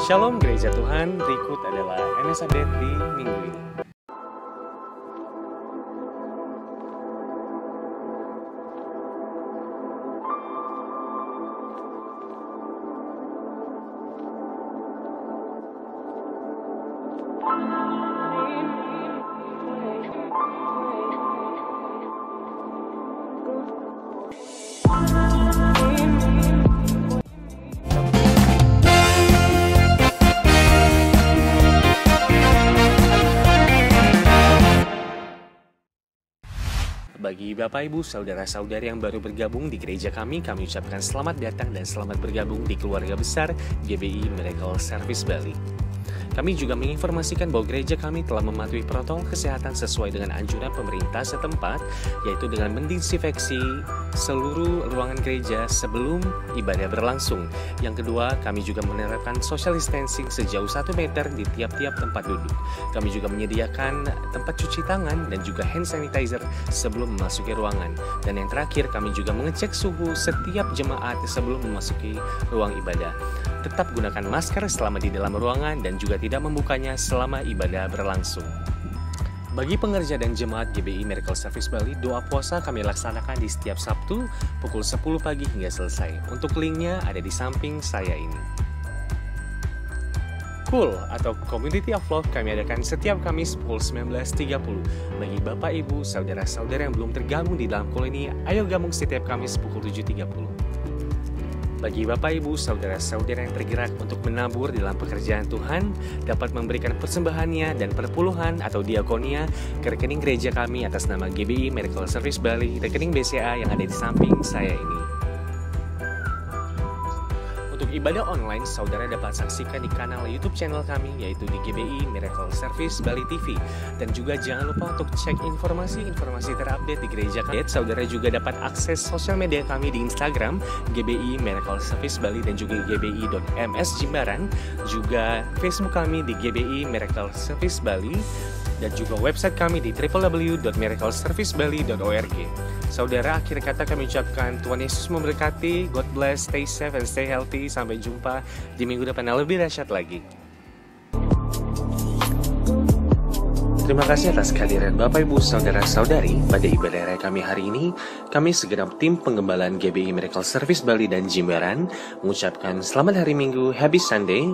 Shalom Gereja Tuhan, berikut adalah MS Update di minggu ini. Bagi Bapak Ibu, Saudara-saudari yang baru bergabung di gereja kami ucapkan selamat datang dan selamat bergabung di keluarga besar GBI Miracle Service Bali. Kami juga menginformasikan bahwa gereja kami telah mematuhi protokol kesehatan sesuai dengan anjuran pemerintah setempat, yaitu dengan mendisinfeksi seluruh ruangan gereja sebelum ibadah berlangsung. Yang kedua, kami juga menerapkan social distancing sejauh 1 meter di tiap-tiap tempat duduk. Kami juga menyediakan tempat cuci tangan dan juga hand sanitizer sebelum memasuki ruangan. Dan yang terakhir, kami juga mengecek suhu setiap jemaat sebelum memasuki ruang ibadah. Tetap gunakan masker selama di dalam ruangan dan juga tidak membukanya selama ibadah berlangsung. Bagi pengerja dan jemaat GBI Miracle Service Bali, doa puasa kami laksanakan di setiap Sabtu pukul 10 pagi hingga selesai. Untuk linknya ada di samping saya ini. Cool atau Community of Love kami adakan setiap Kamis pukul 19.30. Bagi Bapak Ibu, Saudara-saudara yang belum tergabung di dalam Cool ini, ayo gabung setiap Kamis pukul 7.30. Bagi Bapak Ibu, Saudara-saudara yang tergerak untuk menabur dalam pekerjaan Tuhan, dapat memberikan persembahannya dan perpuluhan atau diakonia ke rekening gereja kami atas nama GBI Miracle Service Bali, rekening BCA yang ada di samping saya ini. Untuk ibadah online, saudara dapat saksikan di kanal YouTube channel kami, yaitu di GBI Miracle Service Bali TV. Dan juga jangan lupa untuk cek informasi-informasi terupdate di gereja kami. Saudara juga dapat akses sosial media kami di Instagram, GBI Miracle Service Bali dan juga gbi.ms Jimbaran. Juga Facebook kami di GBI Miracle Service Bali. Dan juga website kami di www.miracleservicebali.org. Saudara, akhir kata kami ucapkan Tuhan Yesus memberkati, God bless, stay safe and stay healthy. Sampai jumpa di minggu depan yang lebih dahsyat lagi. Terima kasih atas kehadiran Bapak Ibu Saudara-saudari pada ibadah raya kami hari ini. Kami segenap tim penggembalaan GBI Miracle Service Bali dan Jimbaran mengucapkan selamat hari Minggu, Happy Sunday.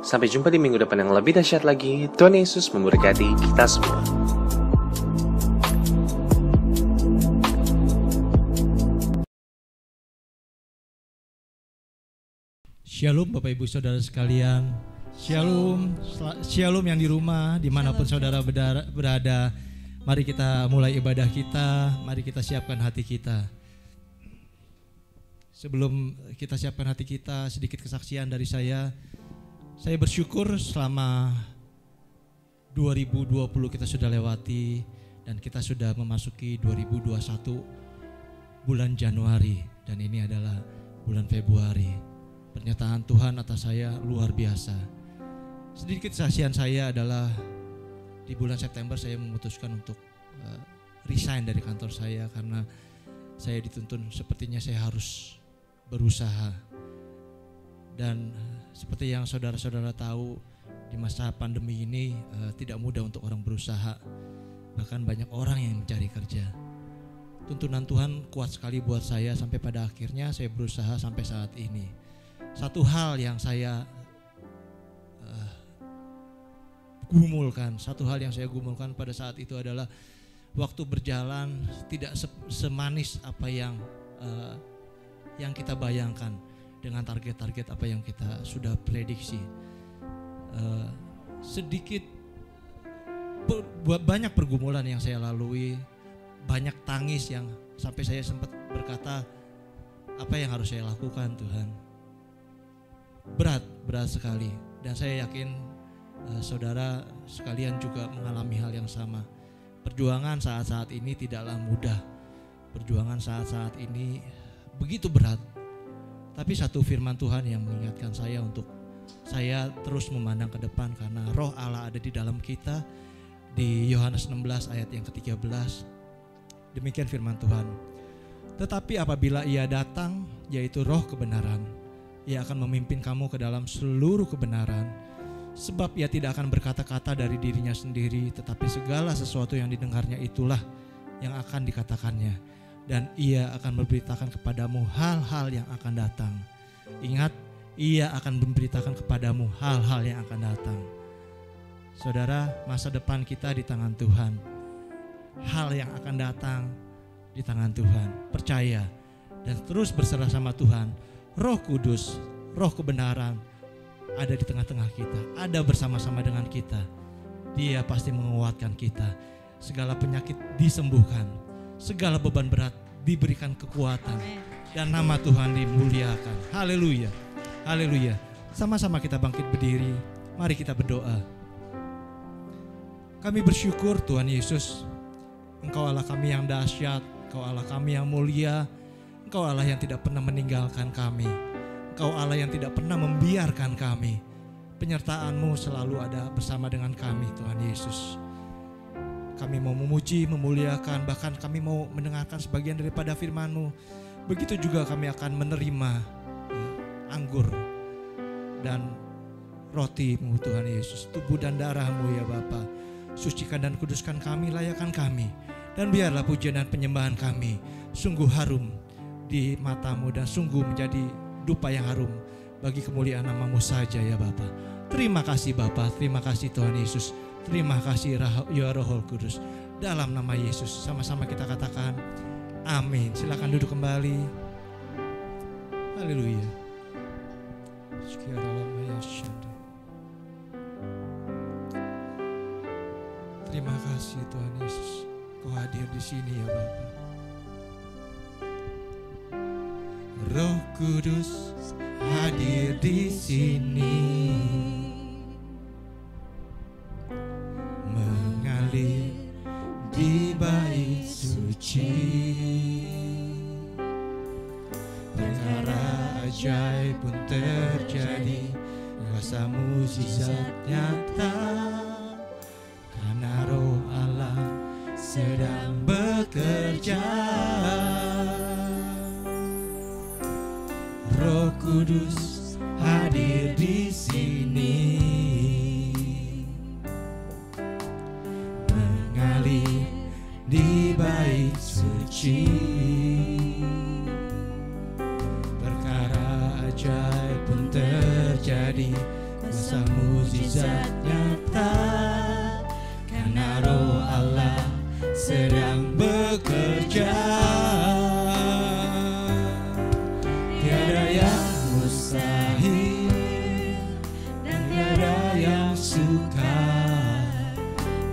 Sampai jumpa di minggu depan yang lebih dahsyat lagi. Tuhan Yesus memberkati kita semua. Shalom Bapak Ibu Saudara sekalian. Shalom, shalom yang di rumah, dimanapun saudara berada. Mari kita mulai ibadah kita, mari kita siapkan hati kita. Sebelum kita siapkan hati kita, sedikit kesaksian dari saya. Saya bersyukur selama 2020 kita sudah lewati dan kita sudah memasuki 2021 bulan Januari dan ini adalah bulan Februari. Pernyataan Tuhan atas saya luar biasa. Sedikit kesaksian saya adalah di bulan September saya memutuskan untuk resign dari kantor saya karena saya dituntun sepertinya saya harus berusaha. Dan seperti yang saudara-saudara tahu, di masa pandemi ini tidak mudah untuk orang berusaha. Bahkan banyak orang yang mencari kerja. Tuntunan Tuhan kuat sekali buat saya sampai pada akhirnya saya berusaha sampai saat ini. Satu hal yang saya gumulkan pada saat itu adalah waktu berjalan tidak semanis apa yang kita bayangkan. Dengan target-target apa yang kita sudah prediksi. Banyak pergumulan yang saya lalui, banyak tangis yang sampai saya sempat berkata, apa yang harus saya lakukan Tuhan? Berat sekali. Dan saya yakin saudara sekalian juga mengalami hal yang sama. Perjuangan saat-saat ini tidaklah mudah. Perjuangan saat-saat ini begitu berat. Tapi satu firman Tuhan yang mengingatkan saya untuk saya terus memandang ke depan karena roh Allah ada di dalam kita. Di Yohanes 16 ayat yang ke-13. Demikian firman Tuhan. Tetapi apabila ia datang, yaitu roh kebenaran, Ia akan memimpin kamu ke dalam seluruh kebenaran. Sebab ia tidak akan berkata-kata dari dirinya sendiri, tetapi segala sesuatu yang didengarnya itulah yang akan dikatakannya. Dan ia akan memberitakan kepadamu hal-hal yang akan datang. Ingat, ia akan memberitakan kepadamu hal-hal yang akan datang. Saudara, masa depan kita di tangan Tuhan. Hal yang akan datang di tangan Tuhan. Percaya dan terus berserah sama Tuhan. Roh Kudus, Roh kebenaran ada di tengah-tengah kita, ada bersama-sama dengan kita. Dia pasti menguatkan kita. Segala penyakit disembuhkan, segala beban berat diberikan kekuatan, dan nama Tuhan dimuliakan. Haleluya, haleluya. Sama-sama kita bangkit berdiri, mari kita berdoa. Kami bersyukur Tuhan Yesus, Engkau Allah kami yang dahsyat, Engkau Allah kami yang mulia, Engkau Allah yang tidak pernah meninggalkan kami. Engkau Allah yang tidak pernah membiarkan kami. Penyertaan-Mu selalu ada bersama dengan kami Tuhan Yesus. Kami mau memuji, memuliakan, bahkan kami mau mendengarkan sebagian daripada firman-Mu. Begitu juga kami akan menerima anggur dan roti-Mu Tuhan Yesus. Tubuh dan darah-Mu ya Bapa. Sucikan dan kuduskan kami, layakan kami. Dan biarlah pujian dan penyembahan kami sungguh harum di mata-Mu dan sungguh menjadi dupa yang harum bagi kemuliaan nama-Mu saja ya Bapa. Terima kasih Bapa, terima kasih Tuhan Yesus, terima kasih ya Roh Kudus. Dalam nama Yesus sama-sama kita katakan amin. Silakan duduk kembali. Haleluya. Terima kasih Tuhan Yesus, Kau hadir di sini ya Bapa. Roh Kudus hadir di sini, mengalir di bait suci. Perkara ajaib pun terjadi, kuasa mukjizat nyata, karena Roh Allah sedang bekerja. Roh Kudus hadir di sini, mengalir di bait suci. Perkara ajaib pun terjadi, kuasa mukjizat nyata, karena Roh Allah sedang bekerja. Tiada yang mustahil dan tiada yang sukar,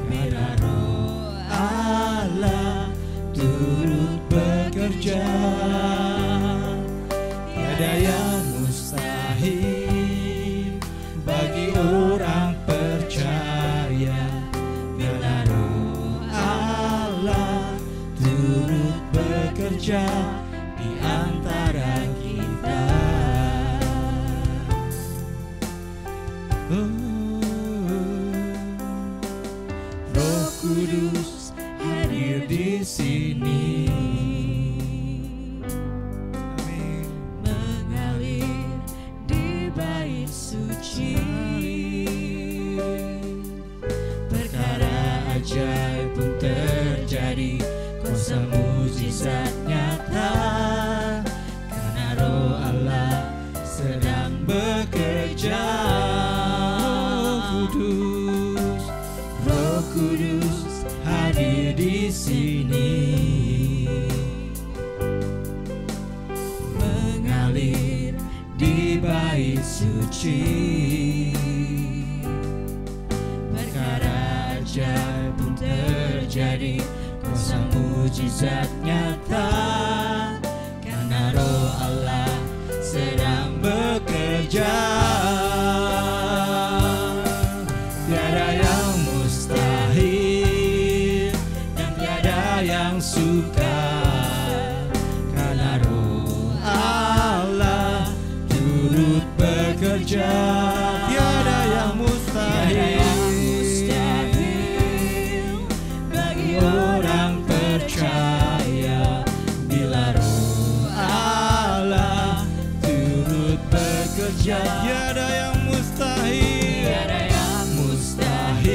karena Roh Allah turut bekerja. Tiada yang mustahil bagi orang percaya, karena Roh Allah turut bekerja di antara kita. Roh Kudus hadir di sini, amin. Mengalir di bait suci. Perkara ajaib pun terjadi, kuasa mukjizat nyata, karena Roh Allah sedang bekerja. Roh Kudus hadir di sini, mengalir di bait suci. Perkara ajaib pun terjadi, kuasa mukjizat nyata, karena Roh Allah sedang bekerja. Tiada yang mustahil dan tiada yang sukar, karena Roh Allah turut bekerja. Tiada yang mustahil bagi orang percaya, bila Roh Allah turut bekerja. bekerja. Tiada yang mustahil, tiada yang mustahil,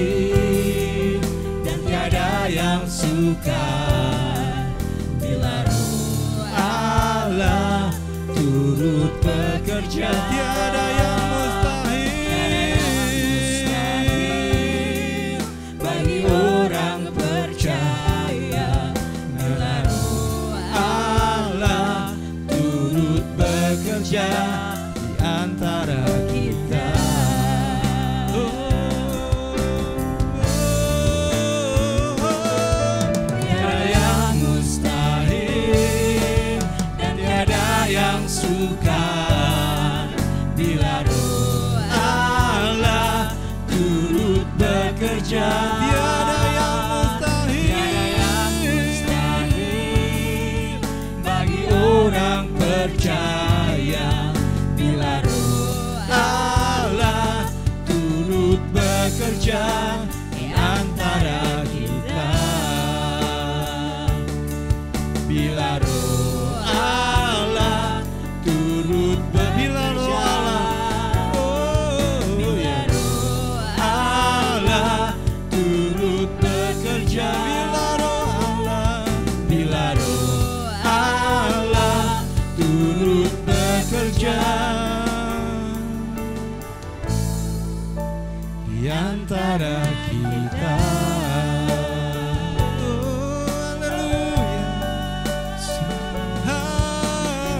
dan tiada yang sukar bila Roh Allah turut bekerja. Tiada yang mustahil bagi orang percaya bila Roh Allah turut bekerja di antara kita. Tiada yang mustahil dan tiada yang sukar bila Roh Allah turut bekerja. Tiada yang mustahil bagi orang percaya bila Roh Allah turut bekerja di antara kita. Bila Roh Allah turut bekerja, bila Roh Allah turut bekerja, bila Roh Allah turut bekerja di antara kita.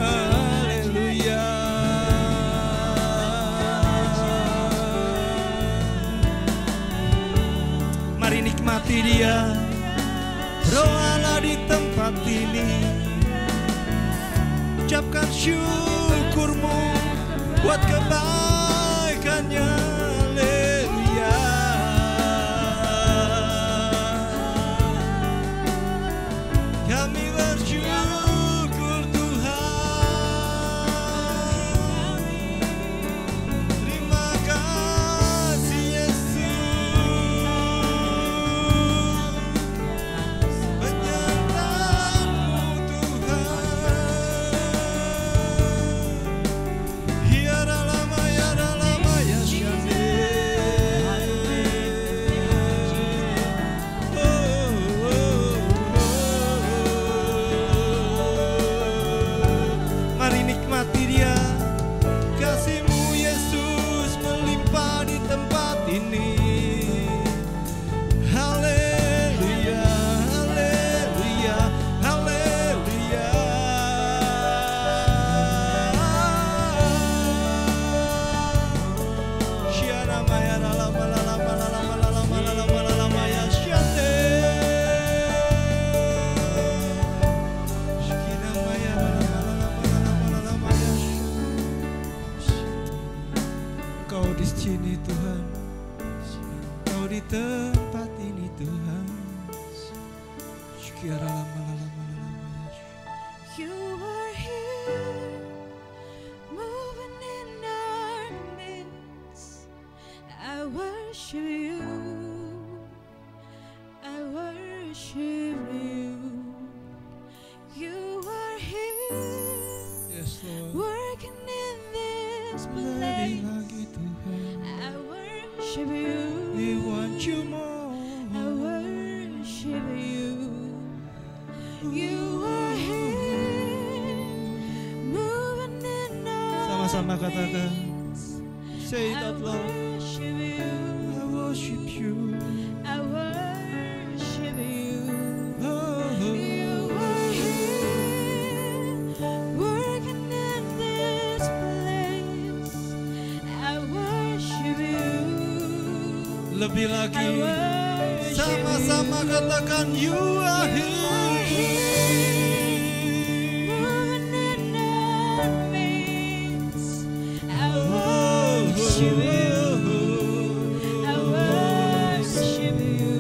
Haleluya. Mari nikmati Dia, Roh Allah di tempat ini. Ucapkan syukurmu buat kebaikannya. Haleluya. Kami bersyukur Tuhan. Terima kasih Yesus. Penyertaan-Mu Tuhan. Hiara lama ya syane. Mari nikmati Dia. Kasih-Mu Yesus melimpah di tempat ini. Haleluya, haleluya, haleluya. Syara maya lama lama lama lama lama lama ya syane. Syara maya lama lama ya syane. Kau di sini Tuhan, Kau di tempat ini Tuhan. Syara lama ya syane. You are here, moving in our midst. I worship You, I worship You. You are here, Yes Lord. working in this Lebih place. lagi Tuhan. I worship You, We want You more. I worship You. You are here, moving in our Sama-sama katakan. midst. Say it I out loud. worship You, I worship You. I worship You. Oh, You are here, working in this place. I worship You, lebih I lagi. worship Sama-sama You. katakan You are Moving in our midst. I worship worship You, I worship You.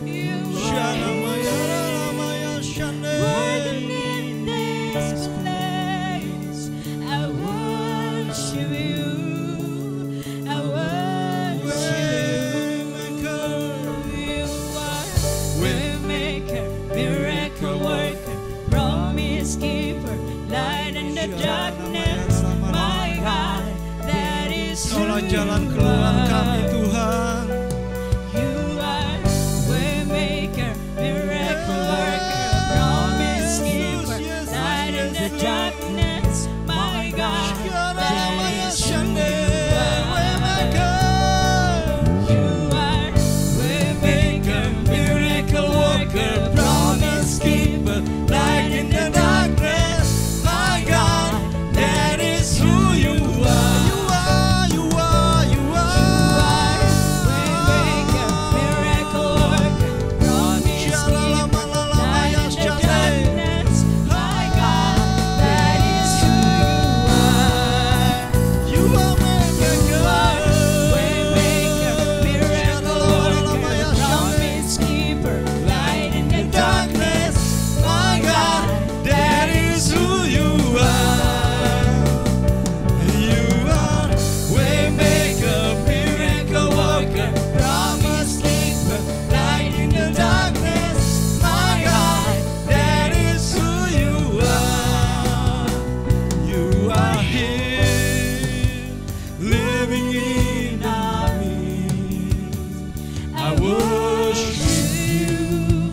You Shana are Maya here, Maya Shane. working in this place. I worship You, I worship You. You are Waymaker, is who Kaulah jalan keluar you kami are. Tuhan. You are waymaker, miracle worker, promise keeper, light in the darkness. My God, that is who you are. You are waymaker, miracle worker, promise keeper, light in the darkness. My God, that is who you are. You are. Waymaker, miracle worker, promise keeper, light in the darkness. My God, that is who you are. You are Waymaker, miracle worker, promise keeper, light in the darkness. My God, that is who you are. You are Waymaker, miracle worker, promise keeper, light in the darkness. My God, that is who you are. You are here, living in our midst. I worship you.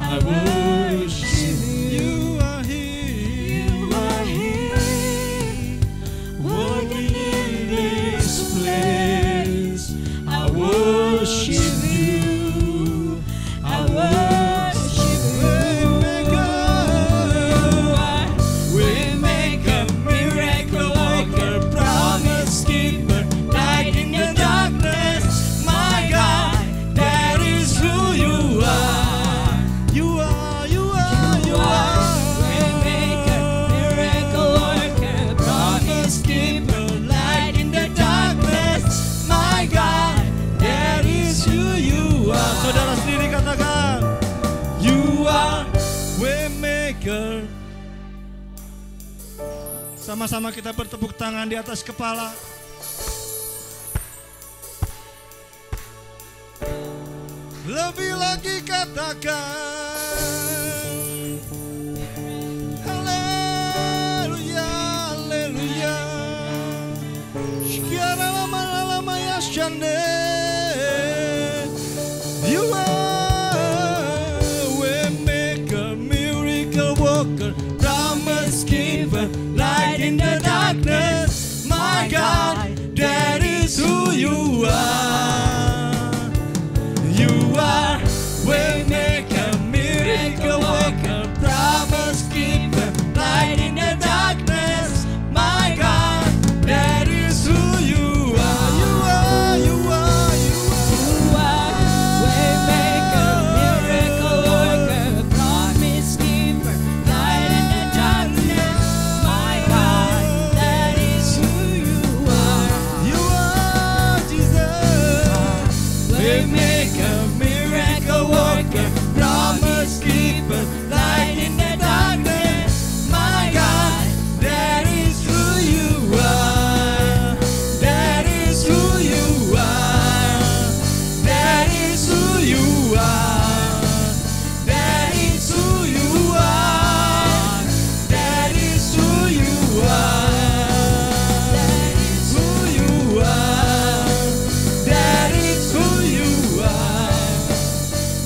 I worship you. You are here. You are here, Working in this place. I worship you. I worship you. Waymaker, miracle worker, promise keeper, light in the darkness. My God, that is who you are. You are, you are, you are. Waymaker, miracle worker, promise keeper, light in the darkness. My God, that is who you are. Saudara sendiri katakan, you are waymaker. Sama-sama kita bertepuk tangan di atas kepala. Lebih lagi katakan, haleluya, haleluya. Sekiara lama-lama ya shande. You are waymaker, miracle worker, promise keeper, light in the darkness. My God, that is who you are. You are waymaker, miracle worker, promise keeper, light in the darkness. My God, that is who you are. You are, you are, you are. Waymaker, miracle worker, promise keeper, light in the darkness. My God, that is who you are. You are Jesus. Waymaker, miracle worker, promise keeper, light in the darkness. My God, that is who you are. That is who you are. That is who you are. That is who you are. That is who you are. That is who you are. That is who you are.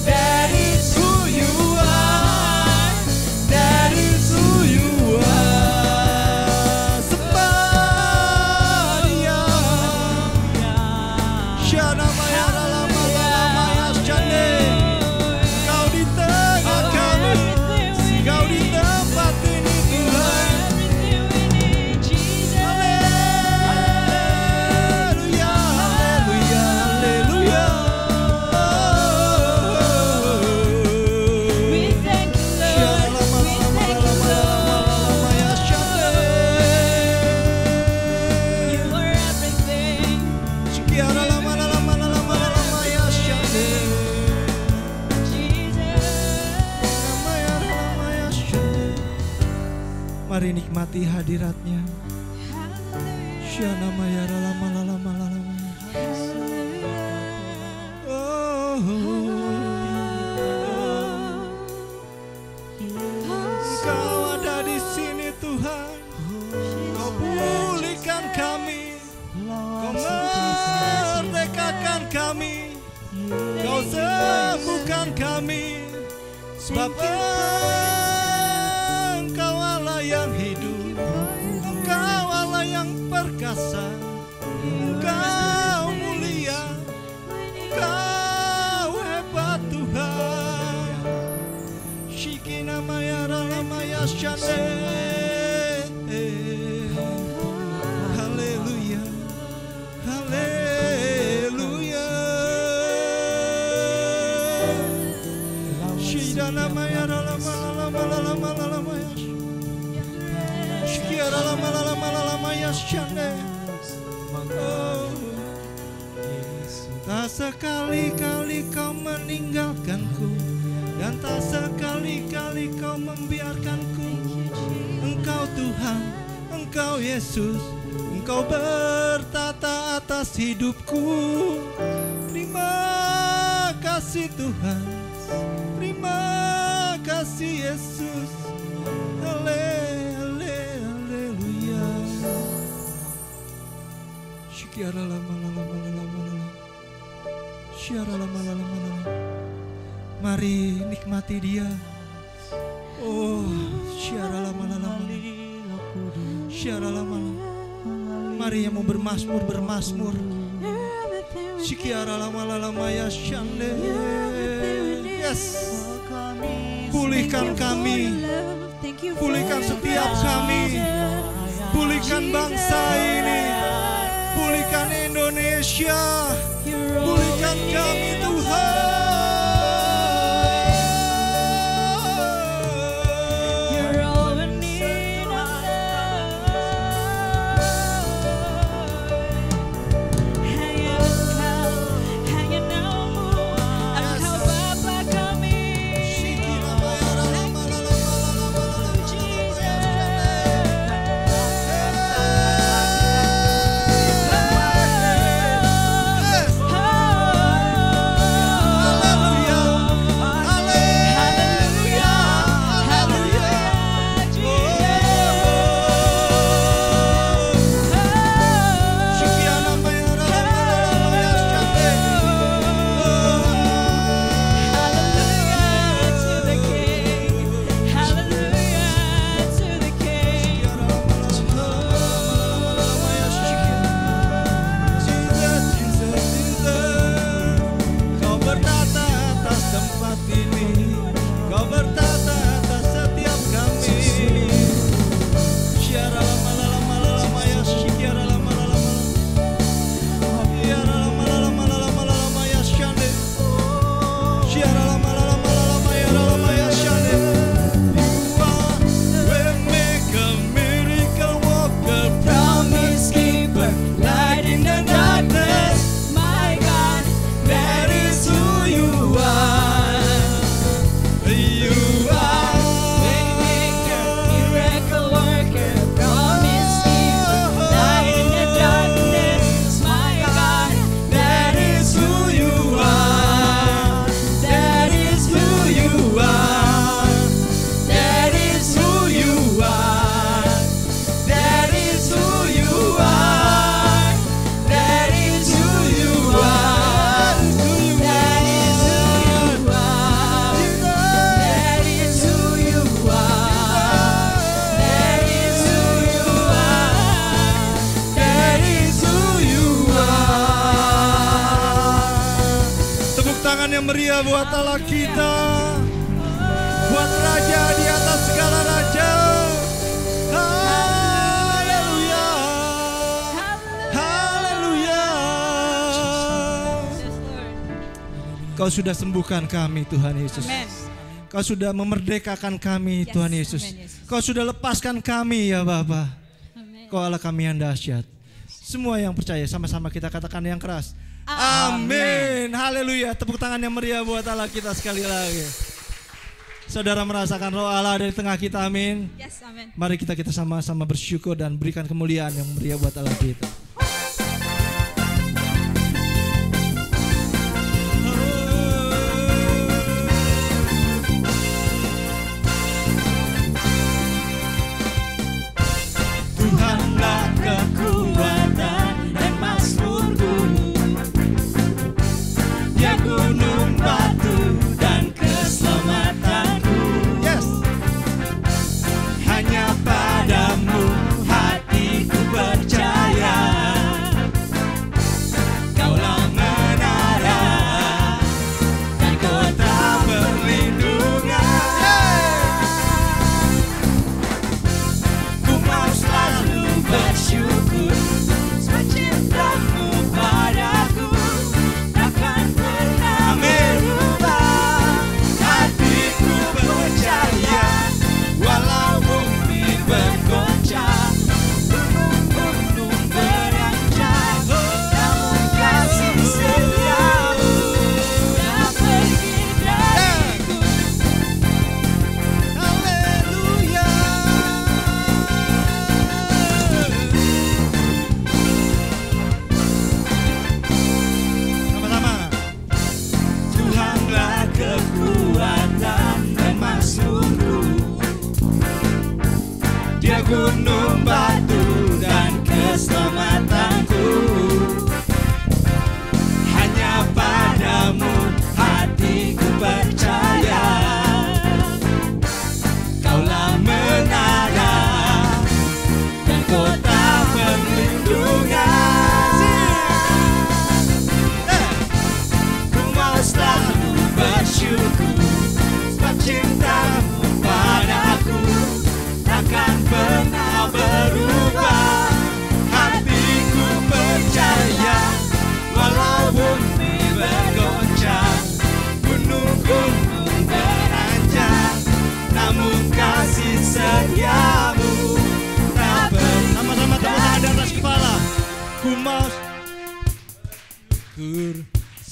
That is who you are. That is who you are. Sepadia. Shana maya lama maya shane. Kau di tengah kami. Kau di tempat ini Tuhan. Haleluya, haleluya, haleluya. We thank you, Lord. We thank you, Lord. You are everything. Mari nikmati hadiratnya. Shana maya lama lama lama. Oh, Kau ada di sini Tuhan. Kau pulihkan kami. kami, Kau sembuhkan kami, sebab Engkau Allah yang hidup, Engkau Allah yang perkasa, Engkau mulia, Engkau hebat Tuhan. Shikina maya rala maya shane. Haleluya, haleluya. Shidana maya rala mala mala mala maya. Shikiara lama lama lama ya shane. Tak sekali-kali Kau meninggalkanku, dan tak sekali-kali Kau membiarkanku. Engkau Tuhan, Engkau Yesus, Engkau bertata atas hidupku. Terima kasih Tuhan, terima kasih Yesus. Haleluya. Syikiara lama lama lama lama. Syiara lama lama lama. Mari nikmati Dia. Oh, syiara lama lama. Syiara lama. Mari yang mau bermasmur bermasmur. Syikiara lama lama ya shande. Yes. Pulihkan kami. Pulihkan setiap kami. Pulihkan bangsa ini. Pulihkan Indonesia. Pulihkan kami Tuhan. Yang meriah buat Allah kita, buat Raja di atas segala raja. Haleluya, haleluya. Kau sudah sembuhkan kami Tuhan Yesus. Kau sudah memerdekakan kami Tuhan Yesus. Kau sudah lepaskan kami ya Bapa. Kau Allah kami yang dahsyat. Semua yang percaya sama-sama kita katakan yang keras. Amin. Haleluya. Tepuk tangan yang meriah buat Allah kita sekali lagi. Saudara merasakan roh Allah dari tengah kita, amin. Yes, amin. Mari kita sama-sama bersyukur dan berikan kemuliaan yang meriah buat Allah kita. Tuhanlah kekuatan dan mazmurku.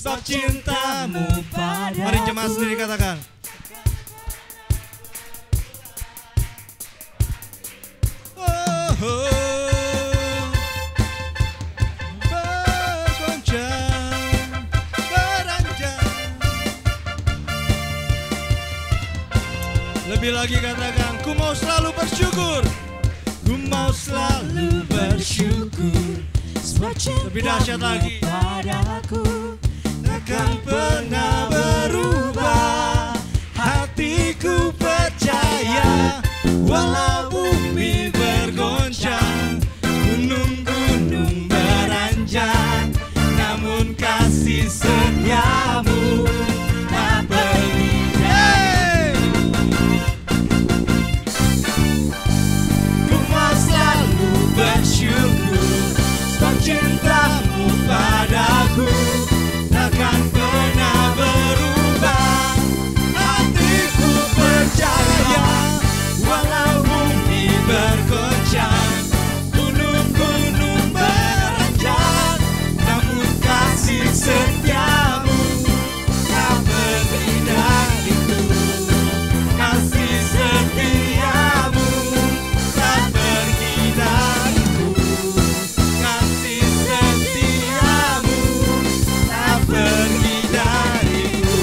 sebab cintamu padaku. Mari jemaat sendiri katakan. Oh, bergoncang, beranjak. Lebih lagi katakan, ku mau selalu bersyukur. Ku mau selalu bersyukur. Lebih dahsyat lagi, padaku takkan pernah berubah. Hatiku percaya, walau bumi bergoncang, gunung-gunung beranjak, namun kasih setiamu tak berhenti. Ku mau selalu bersyukur, sebab cintamu padaku takkan pernah berubah. Hatiku percaya, walau bumi bergoncang, gunung-gunung beranjak, namun kasih setiamu tak pergi dariku. Kasih setiamu tak pergi dariku. Kasih setiamu tak pergi dariku.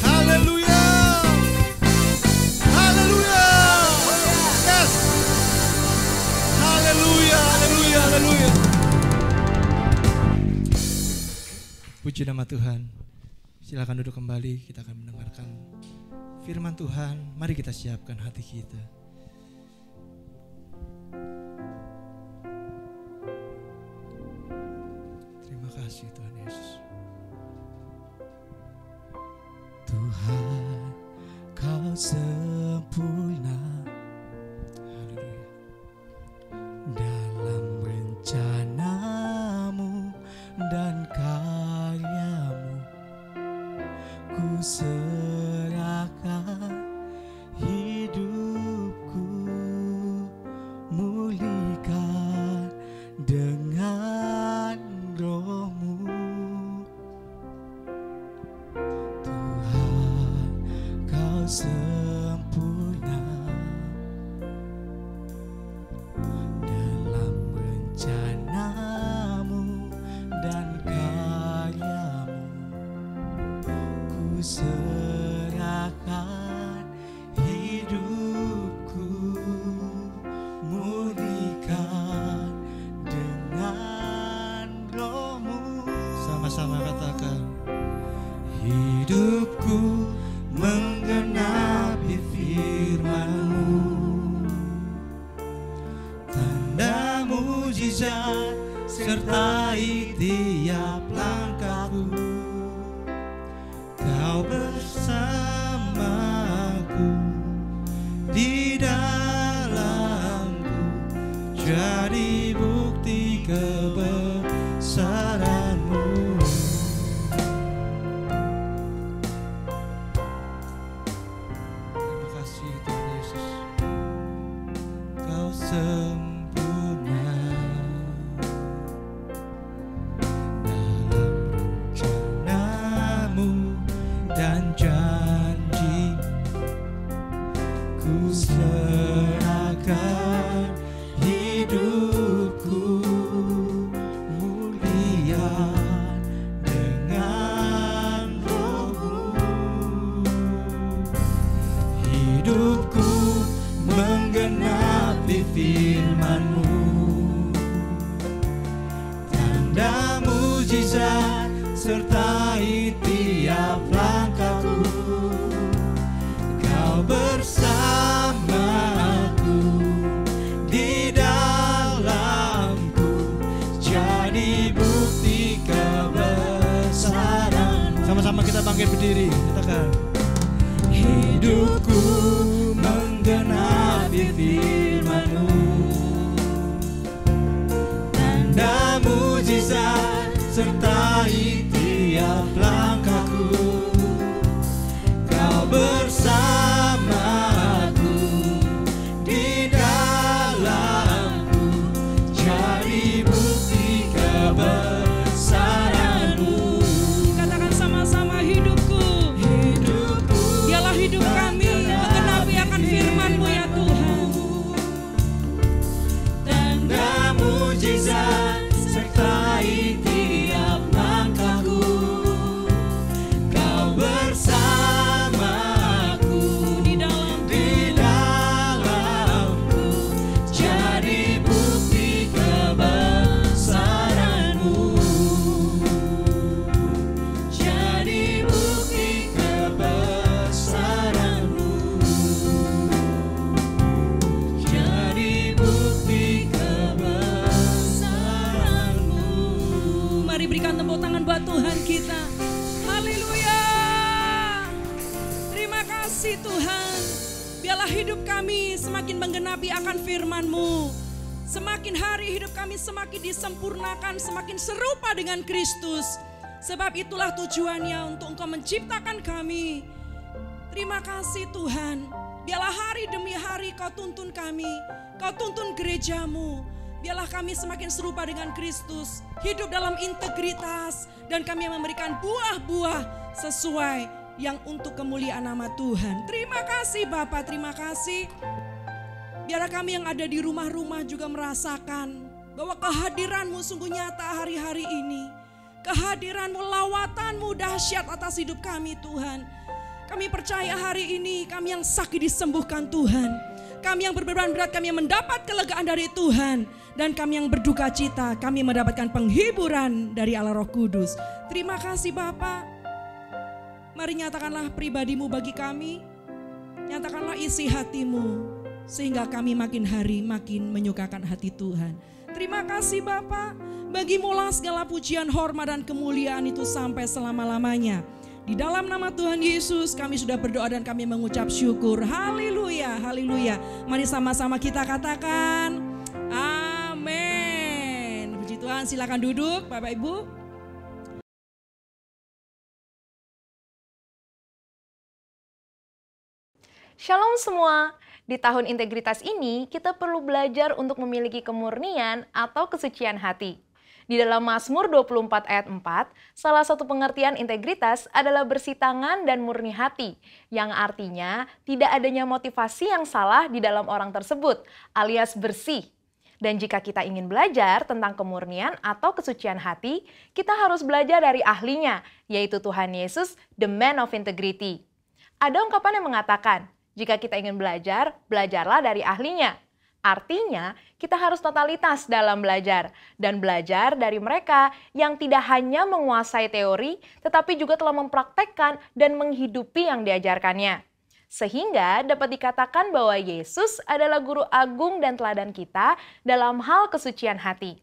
haleluya, haleluya, yes, haleluya, haleluya, haleluya. Puji nama Tuhan. Silakan duduk kembali, kita akan mendengarkan firman Tuhan. Mari kita siapkan hati kita. Terima kasih Tuhan Yesus. Tuhan, kau sempurna Haleluya. dalam rencanamu dan karyamu. Ku serahkan hidupku, mulihkan dengan rohmu. Tuhan, kau sempurna dalam rencanamu dan karyamu. Ku serahkan hidupku, mulihkan dengan rohmu. Sama-sama katakan. Hidupku menggenapi firman-Mu, tanda mujizat sertai tiap langkahku. Kau bersamaku, di dalamku, jadi bukti kebesaran-Mu. Terima kasih Tuhan Yesus. Kau sempurna dalam rencanamu dan janji. Ku serahkan hidupku, mulia dengan rohmu. Hidupku menggenapi firman-Mu, tanda mujizat sertai tiap langkahku. Kau bersamaku, di dalamku, jadi bukti kebesaran. Sama-sama kita bangkit berdiri, katakan. Hidupku menggenapi firman-Mu, tanda mujizat sertai tiap langkahku. Kau bersama kita. Haleluya. Terima kasih Tuhan. Biarlah hidup kami semakin menggenapi akan firman-Mu. Semakin hari hidup kami semakin disempurnakan, semakin serupa dengan Kristus. Sebab itulah tujuannya untuk Engkau menciptakan kami. Terima kasih Tuhan. Biarlah hari demi hari Kau tuntun kami. Kau tuntun gereja-Mu. Biarlah kami semakin serupa dengan Kristus. Hidup dalam integritas. Dan kami yang memberikan buah-buah sesuai yang untuk kemuliaan nama Tuhan. Terima kasih Bapa, terima kasih. Biarlah kami yang ada di rumah-rumah juga merasakan bahwa kehadiran-Mu sungguh nyata hari-hari ini. Kehadiran-Mu, lawatan-Mu dahsyat atas hidup kami Tuhan. Kami percaya hari ini kami yang sakit disembuhkan Tuhan. Kami yang berbeban berat, kami yang mendapat kelegaan dari Tuhan. Dan kami yang berduka cita, kami mendapatkan penghiburan dari Allah Roh Kudus. Terima kasih Bapa. Mari nyatakanlah pribadi-Mu bagi kami. Nyatakanlah isi hati-Mu. Sehingga kami makin hari makin menyukakan hati Tuhan. Terima kasih Bapa. Bagimu-lah segala pujian, hormat dan kemuliaan itu sampai selama-lamanya. Di dalam nama Tuhan Yesus kami sudah berdoa dan kami mengucap syukur. Haleluya, haleluya. Mari sama-sama kita katakan amin. Puji Tuhan, silakan duduk Bapak Ibu. Shalom semua. Di tahun integritas ini kita perlu belajar untuk memiliki kemurnian atau kesucian hati. Di dalam Mazmur 24 ayat 4, salah satu pengertian integritas adalah bersih tangan dan murni hati, yang artinya tidak adanya motivasi yang salah di dalam orang tersebut, alias bersih. Dan jika kita ingin belajar tentang kemurnian atau kesucian hati, kita harus belajar dari ahlinya, yaitu Tuhan Yesus, the man of integrity. Ada ungkapan yang mengatakan, jika kita ingin belajar, belajarlah dari ahlinya. Artinya, kita harus totalitas dalam belajar dan belajar dari mereka yang tidak hanya menguasai teori, tetapi juga telah mempraktekkan dan menghidupi yang diajarkannya. Sehingga dapat dikatakan bahwa Yesus adalah guru agung dan teladan kita dalam hal kesucian hati.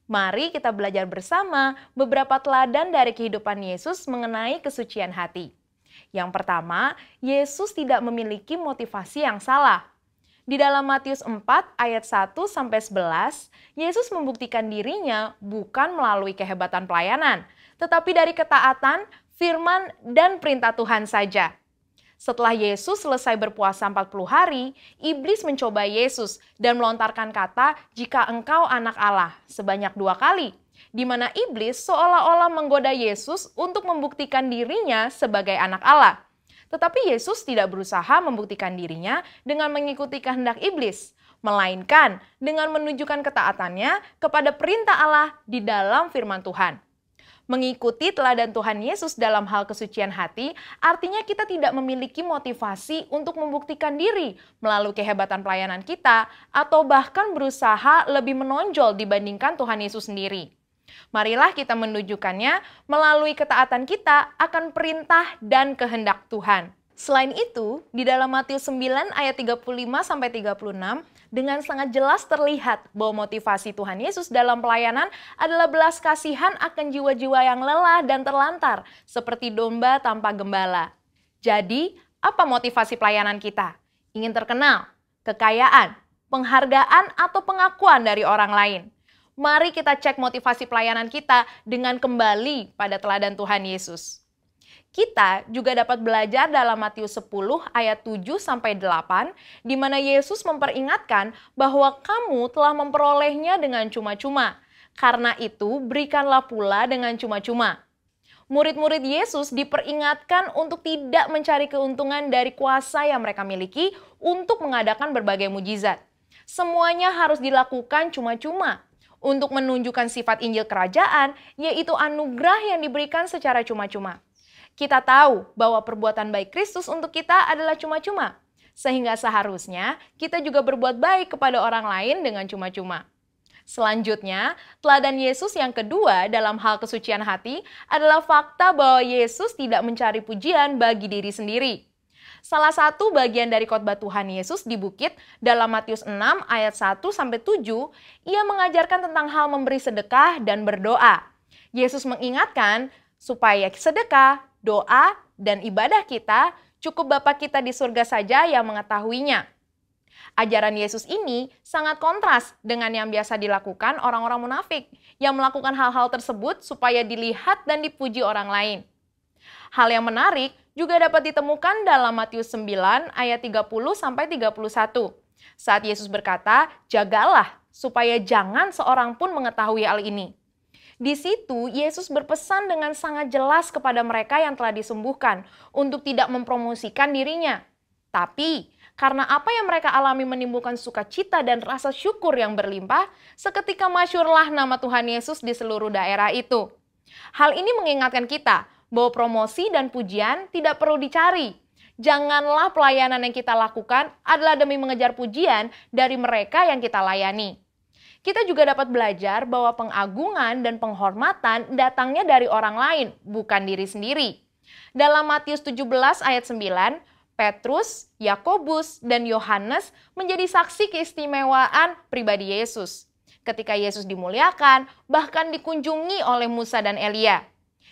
Mari kita belajar bersama beberapa teladan dari kehidupan Yesus mengenai kesucian hati. Yang pertama, Yesus tidak memiliki motivasi yang salah. Di dalam Matius 4 ayat 1-11, Yesus membuktikan dirinya bukan melalui kehebatan pelayanan, tetapi dari ketaatan, firman, dan perintah Tuhan saja. Setelah Yesus selesai berpuasa 40 hari, iblis mencoba Yesus dan melontarkan kata, "Jika engkau anak Allah," sebanyak 2 kali, di mana iblis seolah-olah menggoda Yesus untuk membuktikan dirinya sebagai anak Allah. Tetapi Yesus tidak berusaha membuktikan dirinya dengan mengikuti kehendak iblis, melainkan dengan menunjukkan ketaatannya kepada perintah Allah di dalam firman Tuhan. Mengikuti teladan Tuhan Yesus dalam hal kesucian hati artinya kita tidak memiliki motivasi untuk membuktikan diri melalui kehebatan pelayanan kita atau bahkan berusaha lebih menonjol dibandingkan Tuhan Yesus sendiri. Marilah kita menunjukkannya melalui ketaatan kita akan perintah dan kehendak Tuhan. Selain itu, di dalam Matius 9 ayat 35-36, dengan sangat jelas terlihat bahwa motivasi Tuhan Yesus dalam pelayanan adalah belas kasihan akan jiwa-jiwa yang lelah dan terlantar, seperti domba tanpa gembala. Jadi, apa motivasi pelayanan kita? Ingin terkenal, kekayaan, penghargaan, atau pengakuan dari orang lain? Mari kita cek motivasi pelayanan kita dengan kembali pada teladan Tuhan Yesus. Kita juga dapat belajar dalam Matius 10 ayat 7-8, di mana Yesus memperingatkan bahwa kamu telah memperolehnya dengan cuma-cuma. Karena itu, berikanlah pula dengan cuma-cuma. Murid-murid Yesus diperingatkan untuk tidak mencari keuntungan dari kuasa yang mereka miliki untuk mengadakan berbagai mujizat. Semuanya harus dilakukan cuma-cuma. Untuk menunjukkan sifat Injil Kerajaan, yaitu anugerah yang diberikan secara cuma-cuma. Kita tahu bahwa perbuatan baik Kristus untuk kita adalah cuma-cuma, sehingga seharusnya kita juga berbuat baik kepada orang lain dengan cuma-cuma. Selanjutnya, teladan Yesus yang kedua dalam hal kesucian hati adalah fakta bahwa Yesus tidak mencari pujian bagi diri sendiri. Salah satu bagian dari khotbah Tuhan Yesus di bukit dalam Matius 6 ayat 1-7, ia mengajarkan tentang hal memberi sedekah dan berdoa. Yesus mengingatkan, supaya sedekah, doa, dan ibadah kita cukup Bapa kita di surga saja yang mengetahuinya. Ajaran Yesus ini sangat kontras dengan yang biasa dilakukan orang-orang munafik yang melakukan hal-hal tersebut supaya dilihat dan dipuji orang lain. Hal yang menarik juga dapat ditemukan dalam Matius 9 ayat 30-31. Saat Yesus berkata, "Jagalah supaya jangan seorang pun mengetahui hal ini." Di situ Yesus berpesan dengan sangat jelas kepada mereka yang telah disembuhkan untuk tidak mempromosikan dirinya. Tapi karena apa yang mereka alami menimbulkan sukacita dan rasa syukur yang berlimpah, seketika masyhurlah nama Tuhan Yesus di seluruh daerah itu. Hal ini mengingatkan kita bahwa promosi dan pujian tidak perlu dicari. Janganlah pelayanan yang kita lakukan adalah demi mengejar pujian dari mereka yang kita layani. Kita juga dapat belajar bahwa pengagungan dan penghormatan datangnya dari orang lain, bukan diri sendiri. Dalam Matius 17 ayat 9, Petrus, Yakobus, dan Yohanes menjadi saksi keistimewaan pribadi Yesus. Ketika Yesus dimuliakan, bahkan dikunjungi oleh Musa dan Elia.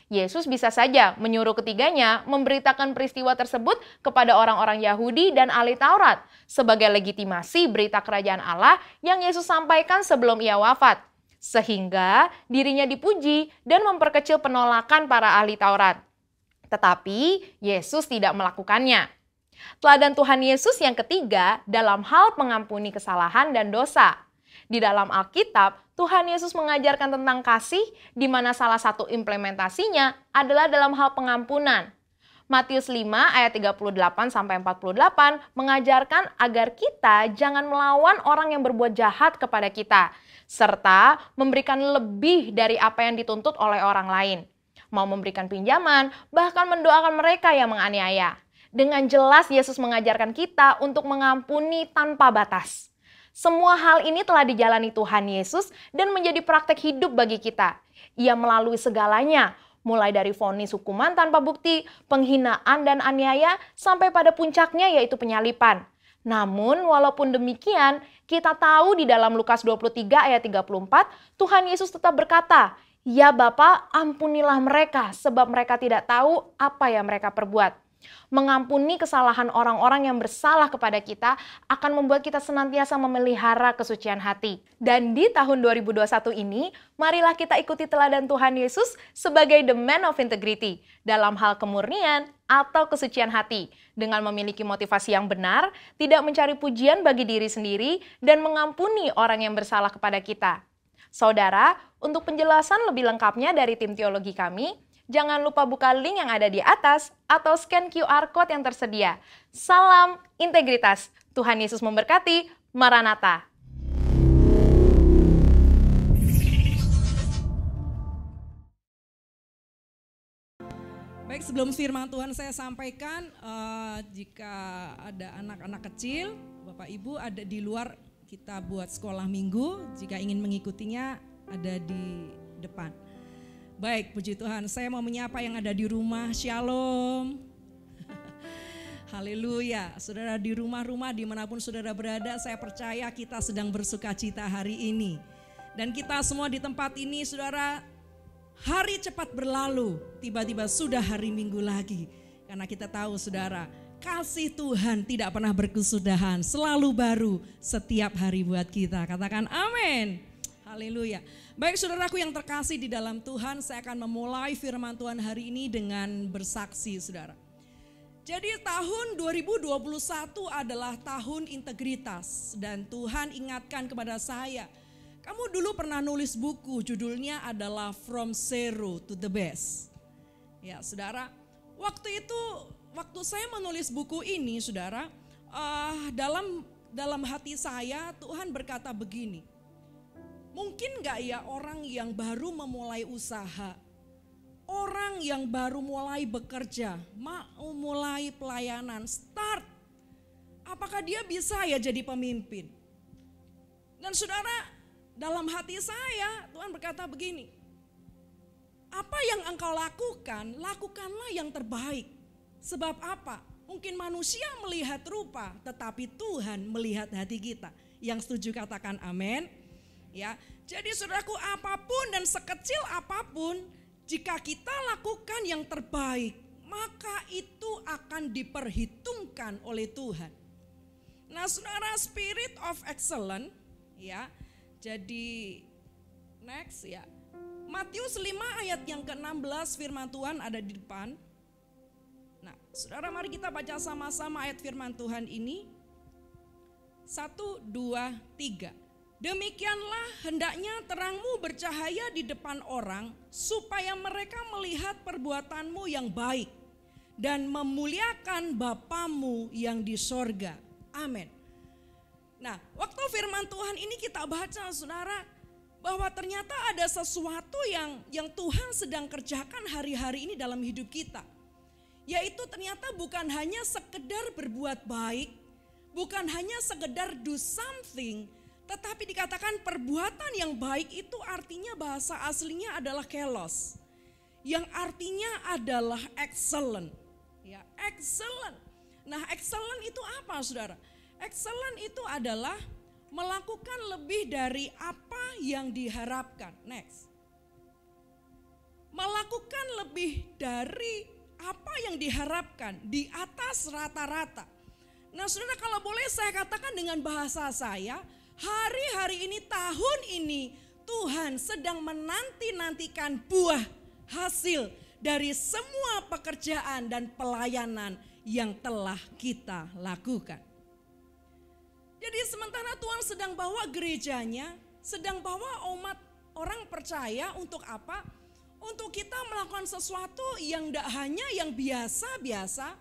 Yesus bisa saja menyuruh ketiganya memberitakan peristiwa tersebut kepada orang-orang Yahudi dan ahli Taurat sebagai legitimasi berita kerajaan Allah yang Yesus sampaikan sebelum ia wafat. Sehingga dirinya dipuji dan memperkecil penolakan para ahli Taurat. Tetapi Yesus tidak melakukannya. Teladan Tuhan Yesus yang ketiga dalam hal mengampuni kesalahan dan dosa. Di dalam Alkitab, Tuhan Yesus mengajarkan tentang kasih, di mana salah satu implementasinya adalah dalam hal pengampunan. Matius 5 ayat 38-48 mengajarkan agar kita jangan melawan orang yang berbuat jahat kepada kita, serta memberikan lebih dari apa yang dituntut oleh orang lain. Mau memberikan pinjaman, bahkan mendoakan mereka yang menganiaya. Dengan jelas Yesus mengajarkan kita untuk mengampuni tanpa batas. Semua hal ini telah dijalani Tuhan Yesus dan menjadi praktek hidup bagi kita. Ia melalui segalanya, mulai dari vonis hukuman tanpa bukti, penghinaan dan aniaya, sampai pada puncaknya yaitu penyalipan. Namun walaupun demikian, kita tahu di dalam Lukas 23 ayat 34, Tuhan Yesus tetap berkata, "Ya Bapa, ampunilah mereka, sebab mereka tidak tahu apa yang mereka perbuat." Mengampuni kesalahan orang-orang yang bersalah kepada kita akan membuat kita senantiasa memelihara kesucian hati. Dan di tahun 2021 ini, marilah kita ikuti teladan Tuhan Yesus sebagai the man of integrity dalam hal kemurnian atau kesucian hati, dengan memiliki motivasi yang benar, tidak mencari pujian bagi diri sendiri, dan mengampuni orang yang bersalah kepada kita. Saudara, untuk penjelasan lebih lengkapnya dari tim teologi kami, jangan lupa buka link yang ada di atas atau scan QR Code yang tersedia. Salam integritas. Tuhan Yesus memberkati. Maranatha. Baik, sebelum firman Tuhan saya sampaikan, jika ada anak-anak kecil, Bapak Ibu ada di luar, kita buat sekolah minggu. Jika ingin mengikutinya, ada di depan. Baik, puji Tuhan. Saya mau menyapa yang ada di rumah. Shalom. Haleluya. Saudara di rumah-rumah dimanapun saudara berada, saya percaya kita sedang bersuka cita hari ini. Dan kita semua di tempat ini, saudara, hari cepat berlalu. Tiba-tiba sudah hari Minggu lagi. Karena kita tahu, saudara, kasih Tuhan tidak pernah berkesudahan. Selalu baru setiap hari buat kita. Katakan amin. Haleluya. Baik saudaraku yang terkasih di dalam Tuhan, saya akan memulai firman Tuhan hari ini dengan bersaksi, saudara. Jadi tahun 2021 adalah tahun integritas, dan Tuhan ingatkan kepada saya, kamu dulu pernah nulis buku, judulnya adalah From Zero to the Best. Ya saudara, waktu saya menulis buku ini, saudara, dalam hati saya Tuhan berkata begini, mungkin gak ya orang yang baru memulai usaha, orang yang baru mulai bekerja, mau mulai pelayanan, start, apakah dia bisa ya jadi pemimpin? Dan saudara, dalam hati saya Tuhan berkata begini, apa yang engkau lakukan, lakukanlah yang terbaik. Sebab apa? Mungkin manusia melihat rupa, tetapi Tuhan melihat hati kita. Yang setuju katakan amin. Ya, jadi saudaraku, apapun dan sekecil apapun Jika kita lakukan yang terbaik, maka itu akan diperhitungkan oleh Tuhan. Nah, saudara, spirit of excellence ya. Jadi next ya. Matius 5 ayat yang ke-16 firman Tuhan ada di depan. Nah, saudara, mari kita baca sama-sama ayat firman Tuhan ini. 1, 2, 3. Demikianlah hendaknya terangmu bercahaya di depan orang, supaya mereka melihat perbuatanmu yang baik dan memuliakan Bapamu yang di sorga. Amin. Nah, waktu firman Tuhan ini kita baca, saudara, bahwa ternyata ada sesuatu yang Tuhan sedang kerjakan hari-hari ini dalam hidup kita. Yaitu ternyata bukan hanya sekedar berbuat baik, bukan hanya sekedar do something, tetapi dikatakan perbuatan yang baik itu artinya bahasa aslinya adalah kelos, yang artinya adalah excellent. Ya, excellent. Nah, excellent itu apa, saudara? Excellent itu adalah melakukan lebih dari apa yang diharapkan. Next. Melakukan lebih dari apa yang diharapkan, di atas rata-rata. Nah, saudara, kalau boleh saya katakan dengan bahasa saya, hari-hari ini, tahun ini, Tuhan sedang menanti-nantikan buah hasil dari semua pekerjaan dan pelayanan yang telah kita lakukan. Jadi sementara Tuhan sedang bawa gerejanya, sedang bawa umat orang percaya untuk apa? Untuk kita melakukan sesuatu yang tidak hanya yang biasa-biasa.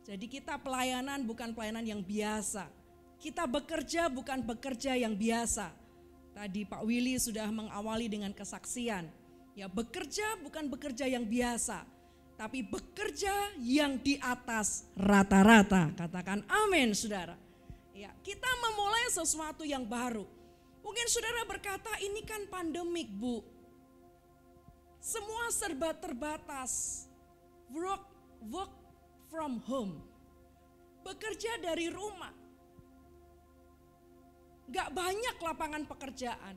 Jadi kita pelayanan bukan pelayanan yang biasa. Kita bekerja bukan bekerja yang biasa. Tadi Pak Willy sudah mengawali dengan kesaksian. Ya, bekerja bukan bekerja yang biasa, tapi bekerja yang di atas rata-rata. Katakan amin, saudara. Ya, kita memulai sesuatu yang baru. Mungkin saudara berkata, ini kan pandemik, Bu. Semua serba terbatas. Work from home. Bekerja dari rumah. Gak banyak lapangan pekerjaan.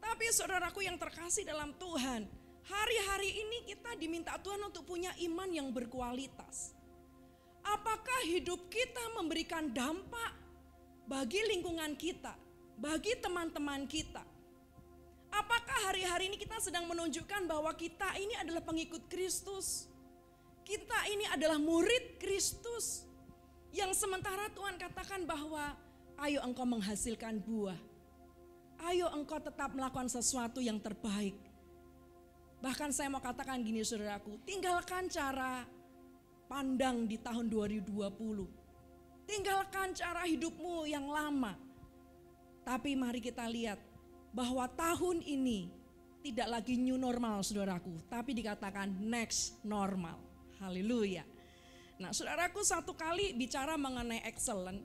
Tapi saudaraku yang terkasih dalam Tuhan, hari-hari ini kita diminta Tuhan untuk punya iman yang berkualitas. Apakah hidup kita memberikan dampak bagi lingkungan kita, bagi teman-teman kita? Apakah hari-hari ini kita sedang menunjukkan bahwa kita ini adalah pengikut Kristus? Kita ini adalah murid Kristus. Yang sementara Tuhan katakan bahwa ayo engkau menghasilkan buah. Ayo engkau tetap melakukan sesuatu yang terbaik. Bahkan saya mau katakan gini, saudaraku, tinggalkan cara pandang di tahun 2020. Tinggalkan cara hidupmu yang lama. Tapi mari kita lihat bahwa tahun ini tidak lagi new normal, saudaraku, tapi dikatakan next normal. Haleluya. Nah, saudaraku, satu kali bicara mengenai excellent,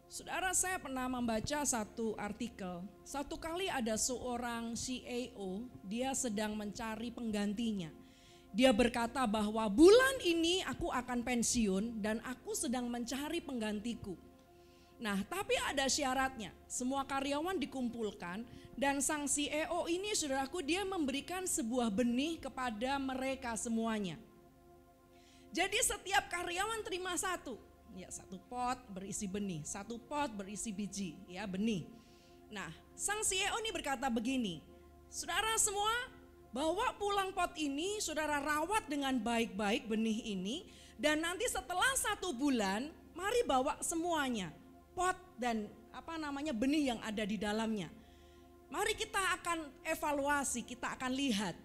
saudara, saya pernah membaca satu artikel. Satu kali ada seorang CEO, dia sedang mencari penggantinya. Dia berkata bahwa bulan ini aku akan pensiun dan aku sedang mencari penggantiku. Nah, tapi ada syaratnya. Semua karyawan dikumpulkan dan sang CEO ini, saudaraku, dia memberikan sebuah benih kepada mereka semuanya. Jadi setiap karyawan terima satu. Ya, satu pot berisi benih, satu pot berisi biji, ya, benih. Nah, sang CEO ini berkata begini, saudara semua, bawa pulang pot ini, saudara rawat dengan baik-baik benih ini, dan nanti setelah 1 bulan, mari bawa semuanya, pot dan benih yang ada di dalamnya. Mari kita akan evaluasi, kita akan lihat,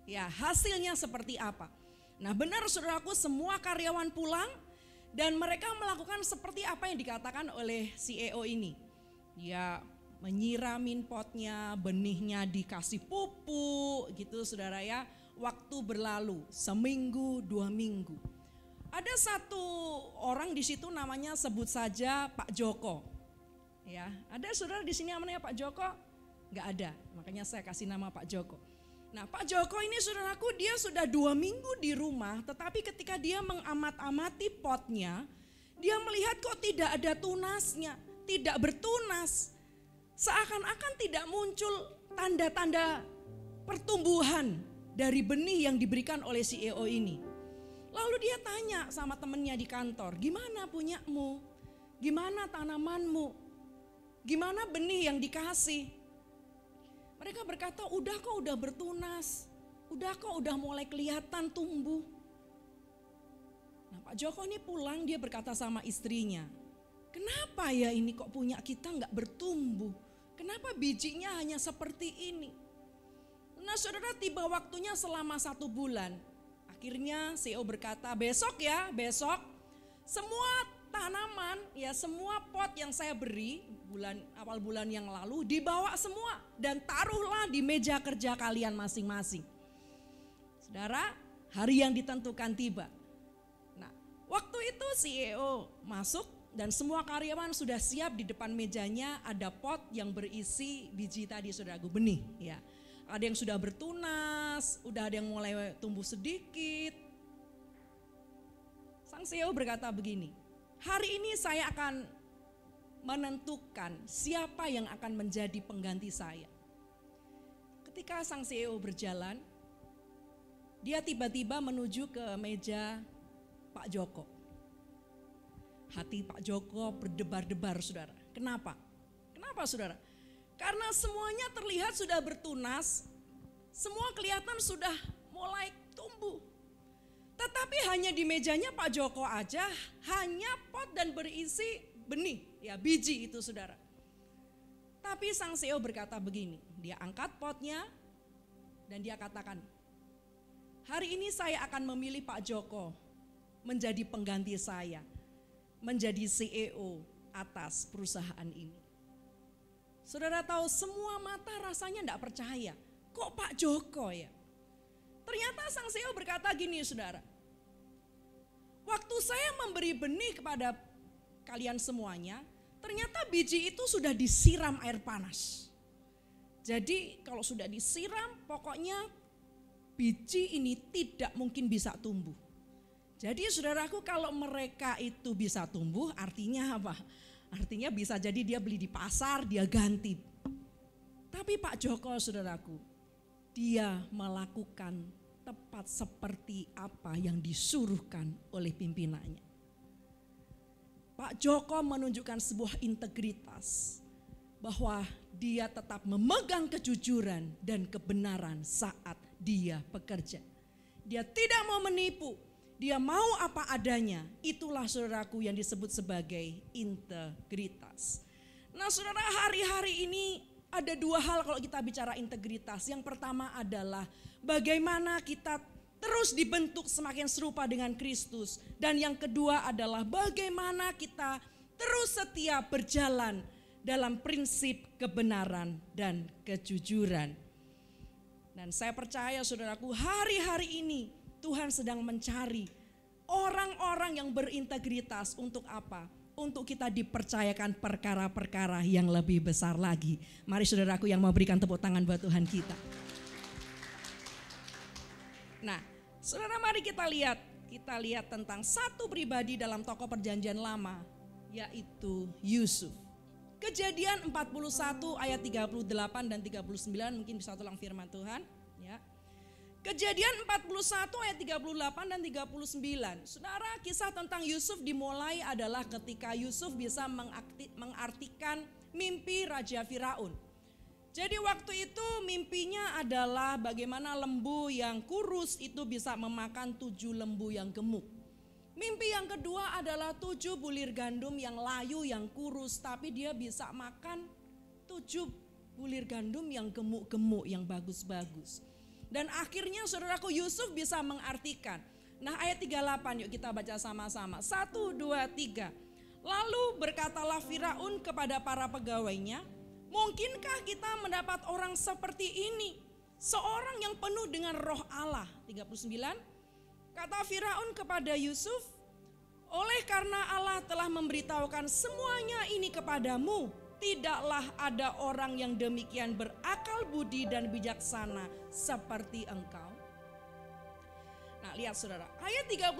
ya, hasilnya seperti apa. Nah, benar saudaraku, semua karyawan pulang, dan mereka melakukan seperti apa yang dikatakan oleh CEO ini. Dia menyiramin potnya, benihnya dikasih pupuk gitu, saudara ya. Waktu berlalu, seminggu, 2 minggu. Ada satu orang di situ namanya sebut saja Pak Joko. Ya, ada saudara di sini namanya Pak Joko? Enggak ada, makanya saya kasih nama Pak Joko. Nah, Pak Joko ini, saudaraku, dia sudah 2 minggu di rumah, tetapi ketika dia mengamat-amati potnya, dia melihat kok tidak ada tunasnya, tidak bertunas. Seakan-akan tidak muncul tanda-tanda pertumbuhan dari benih yang diberikan oleh CEO ini. Lalu dia tanya sama temennya di kantor, gimana punyamu? Gimana tanamanmu? Gimana benih yang dikasih? Mereka berkata, udah kok udah bertunas. Udah kok udah mulai kelihatan tumbuh. Nah, Pak Joko ini pulang, dia berkata sama istrinya, kenapa ya ini kok punya kita nggak bertumbuh? Kenapa bijinya hanya seperti ini? Nah saudara, tiba waktunya selama 1 bulan. Akhirnya CEO berkata, besok ya, besok semua tanaman, ya semua pot yang saya beri awal bulan yang lalu dibawa semua dan taruhlah di meja kerja kalian masing-masing. Saudara, hari yang ditentukan tiba. Nah, waktu itu CEO masuk dan semua karyawan sudah siap di depan mejanya, ada pot yang berisi biji tadi saudaraku, benih ya. Ada yang sudah bertunas, udah ada yang mulai tumbuh sedikit. Sang CEO berkata begini, hari ini saya akan menentukan siapa yang akan menjadi pengganti saya. Ketika sang CEO berjalan, dia tiba-tiba menuju ke meja Pak Joko. Hati Pak Joko berdebar-debar saudara. Kenapa? Kenapa saudara? Karena semuanya terlihat sudah bertunas, semua kelihatan sudah mulai tumbuh. Tetapi hanya di mejanya Pak Joko aja hanya pot dan berisi benih, ya biji itu saudara. Tapi sang CEO berkata begini, dia angkat potnya dan dia katakan, hari ini saya akan memilih Pak Joko menjadi pengganti saya, menjadi CEO atas perusahaan ini. Saudara tahu semua mata rasanya tidak percaya, kok Pak Joko ya? Ternyata sang CEO berkata gini saudara, waktu saya memberi benih kepada kalian semuanya, ternyata biji itu sudah disiram air panas. Jadi kalau sudah disiram, pokoknya biji ini tidak mungkin bisa tumbuh. Jadi saudaraku, kalau mereka itu bisa tumbuh artinya apa? Artinya bisa jadi dia beli di pasar, dia ganti. Tapi Pak Joko saudaraku, dia melakukan tepat seperti apa yang disuruhkan oleh pimpinannya. Pak Joko menunjukkan sebuah integritas bahwa dia tetap memegang kejujuran dan kebenaran saat dia bekerja. Dia tidak mau menipu, dia mau apa adanya. Itulah saudaraku yang disebut sebagai integritas. Nah saudara, hari-hari ini ada 2 hal kalau kita bicara integritas. Yang pertama adalah bagaimana kita terus dibentuk semakin serupa dengan Kristus. Dan yang kedua adalah bagaimana kita terus setia berjalan dalam prinsip kebenaran dan kejujuran. Dan saya percaya saudaraku, hari-hari ini Tuhan sedang mencari orang-orang yang berintegritas untuk apa? Untuk kita dipercayakan perkara-perkara yang lebih besar lagi. Mari saudaraku yang mau berikan tepuk tangan buat Tuhan kita. Nah, saudara, mari kita lihat tentang satu pribadi dalam tokoh perjanjian lama, yaitu Yusuf. Kejadian 41 ayat 38 dan 39, mungkin bisa tolong firman Tuhan. Ya. Kejadian 41 ayat 38 dan 39. Saudara, kisah tentang Yusuf dimulai adalah ketika Yusuf bisa mengartikan mimpi Raja Firaun. Jadi waktu itu mimpinya adalah bagaimana lembu yang kurus itu bisa memakan 7 lembu yang gemuk. Mimpi yang kedua adalah 7 bulir gandum yang layu yang kurus, tapi dia bisa makan 7 bulir gandum yang gemuk-gemuk yang bagus-bagus. Dan akhirnya saudaraku, Yusuf bisa mengartikan. Nah ayat 38 yuk kita baca sama-sama. 1, 2, 3. Lalu berkatalah Firaun kepada para pegawainya, mungkinkah kita mendapat orang seperti ini? Seorang yang penuh dengan roh Allah. 39. Kata Firaun kepada Yusuf, oleh karena Allah telah memberitahukan semuanya ini kepadamu, tidaklah ada orang yang demikian berakal budi dan bijaksana seperti engkau. Nah lihat saudara, ayat 38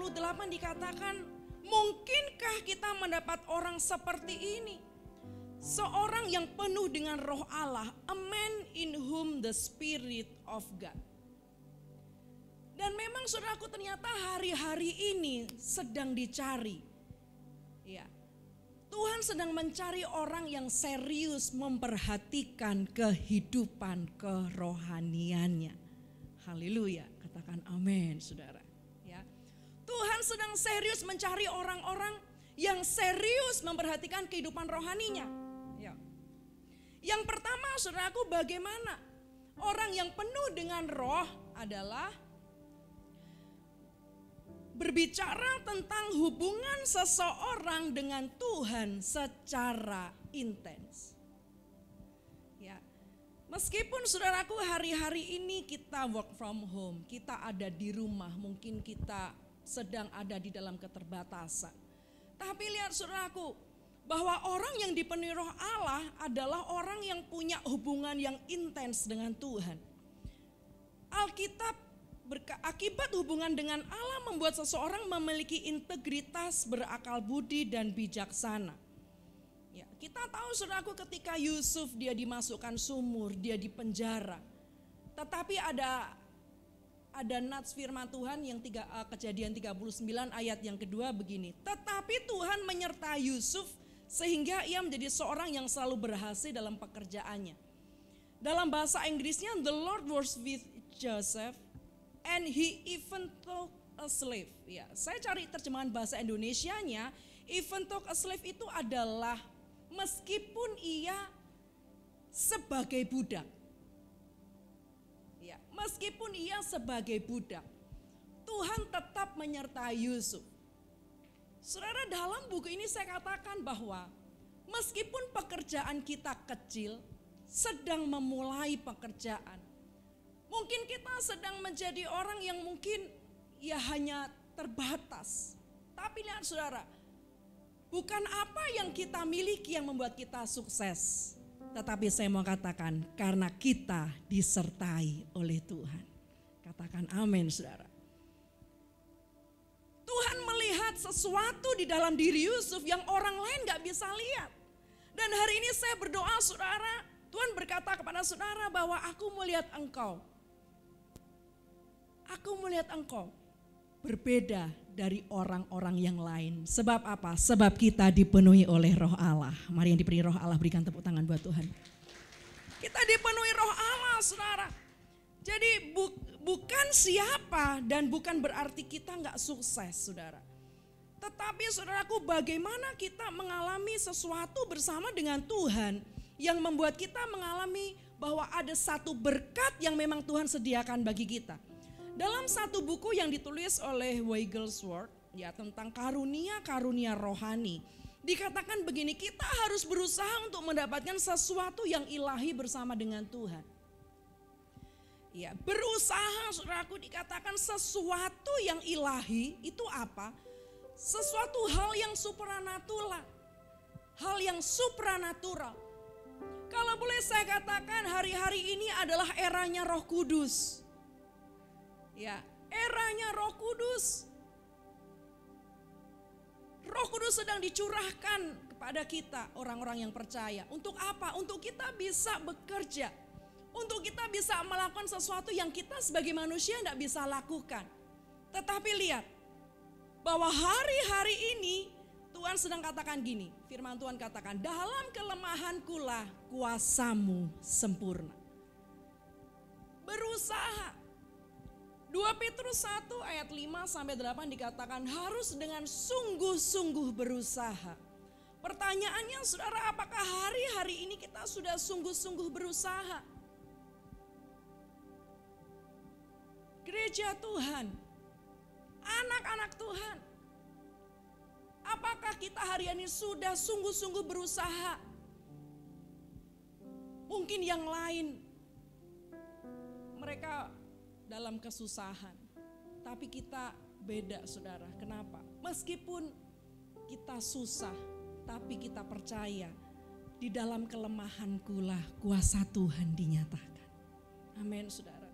dikatakan, mungkinkah kita mendapat orang seperti ini? Seorang yang penuh dengan roh Allah, a man in whom the spirit of God. Dan memang saudaraku ternyata hari-hari ini sedang dicari. Ya. Tuhan sedang mencari orang yang serius memperhatikan kehidupan kerohaniannya. Haleluya, katakan amin saudara. Ya. Tuhan sedang serius mencari orang-orang yang serius memperhatikan kehidupan rohaninya. Ya. Yang pertama saudaraku, bagaimana orang yang penuh dengan roh adalah berbicara tentang hubungan seseorang dengan Tuhan secara intens. Ya. Meskipun saudaraku hari-hari ini kita work from home, kita ada di rumah, mungkin kita sedang ada di dalam keterbatasan. Tapi lihat saudaraku, bahwa orang yang dipenuhi roh Allah adalah orang yang punya hubungan yang intens dengan Tuhan. Alkitab akibat hubungan dengan Allah membuat seseorang memiliki integritas, berakal budi dan bijaksana. Ya, kita tahu saudaraku ketika Yusuf dia dimasukkan sumur, dia dipenjara. Tetapi ada nats firman Tuhan yang Kejadian 39 ayat yang kedua begini. Tetapi Tuhan menyertai Yusuf sehingga ia menjadi seorang yang selalu berhasil dalam pekerjaannya. Dalam bahasa Inggrisnya, the Lord was with Joseph and he even took a slave. Ya, saya cari terjemahan bahasa Indonesianya, even took a slave itu adalah meskipun ia sebagai budak. Ya, meskipun ia sebagai budak, Tuhan tetap menyertai Yusuf. Saudara, dalam buku ini saya katakan bahwa meskipun pekerjaan kita kecil, sedang memulai pekerjaan, mungkin kita sedang menjadi orang yang mungkin ya hanya terbatas. Tapi lihat saudara, bukan apa yang kita miliki yang membuat kita sukses. Tetapi saya mau katakan karena kita disertai oleh Tuhan. Katakan amin saudara. Tuhan melihat sesuatu di dalam diri Yusuf yang orang lain gak bisa lihat. Dan hari ini saya berdoa saudara, Tuhan berkata kepada saudara bahwa aku melihat engkau. Aku melihat engkau berbeda dari orang-orang yang lain. Sebab apa? Sebab kita dipenuhi oleh roh Allah. Mari yang dipenuhi roh Allah berikan tepuk tangan buat Tuhan. Kita dipenuhi roh Allah saudara. Jadi bukan siapa dan bukan berarti kita gak sukses saudara. Tetapi saudaraku, bagaimana kita mengalami sesuatu bersama dengan Tuhan yang membuat kita mengalami bahwa ada satu berkat yang memang Tuhan sediakan bagi kita. Dalam satu buku yang ditulis oleh Wigglesworth ya tentang karunia-karunia rohani, dikatakan begini, kita harus berusaha untuk mendapatkan sesuatu yang ilahi bersama dengan Tuhan. Ya, berusaha saudaraku, dikatakan sesuatu yang ilahi itu apa? Sesuatu hal yang supranatural. Hal yang supranatural. Kalau boleh saya katakan hari-hari ini adalah eranya Roh Kudus. Ya, eranya Roh Kudus. Roh Kudus sedang dicurahkan kepada kita orang-orang yang percaya. Untuk apa? Untuk kita bisa bekerja. Untuk kita bisa melakukan sesuatu yang kita sebagai manusia tidak bisa lakukan. Tetapi lihat, bahwa hari-hari ini Tuhan sedang katakan gini, firman Tuhan katakan, dalam kelemahankulah kuasamu sempurna. Berusaha. 2 Petrus 1 ayat 5-8 dikatakan harus dengan sungguh-sungguh berusaha. Pertanyaannya saudara, apakah hari-hari ini kita sudah sungguh-sungguh berusaha? Gereja Tuhan, anak-anak Tuhan, apakah kita hari ini sudah sungguh-sungguh berusaha? Mungkin yang lain mereka dalam kesusahan, tapi kita beda saudara. Kenapa? Meskipun kita susah, tapi kita percaya di dalam kelemahankulah kuasa Tuhan dinyatakan. Amin saudara.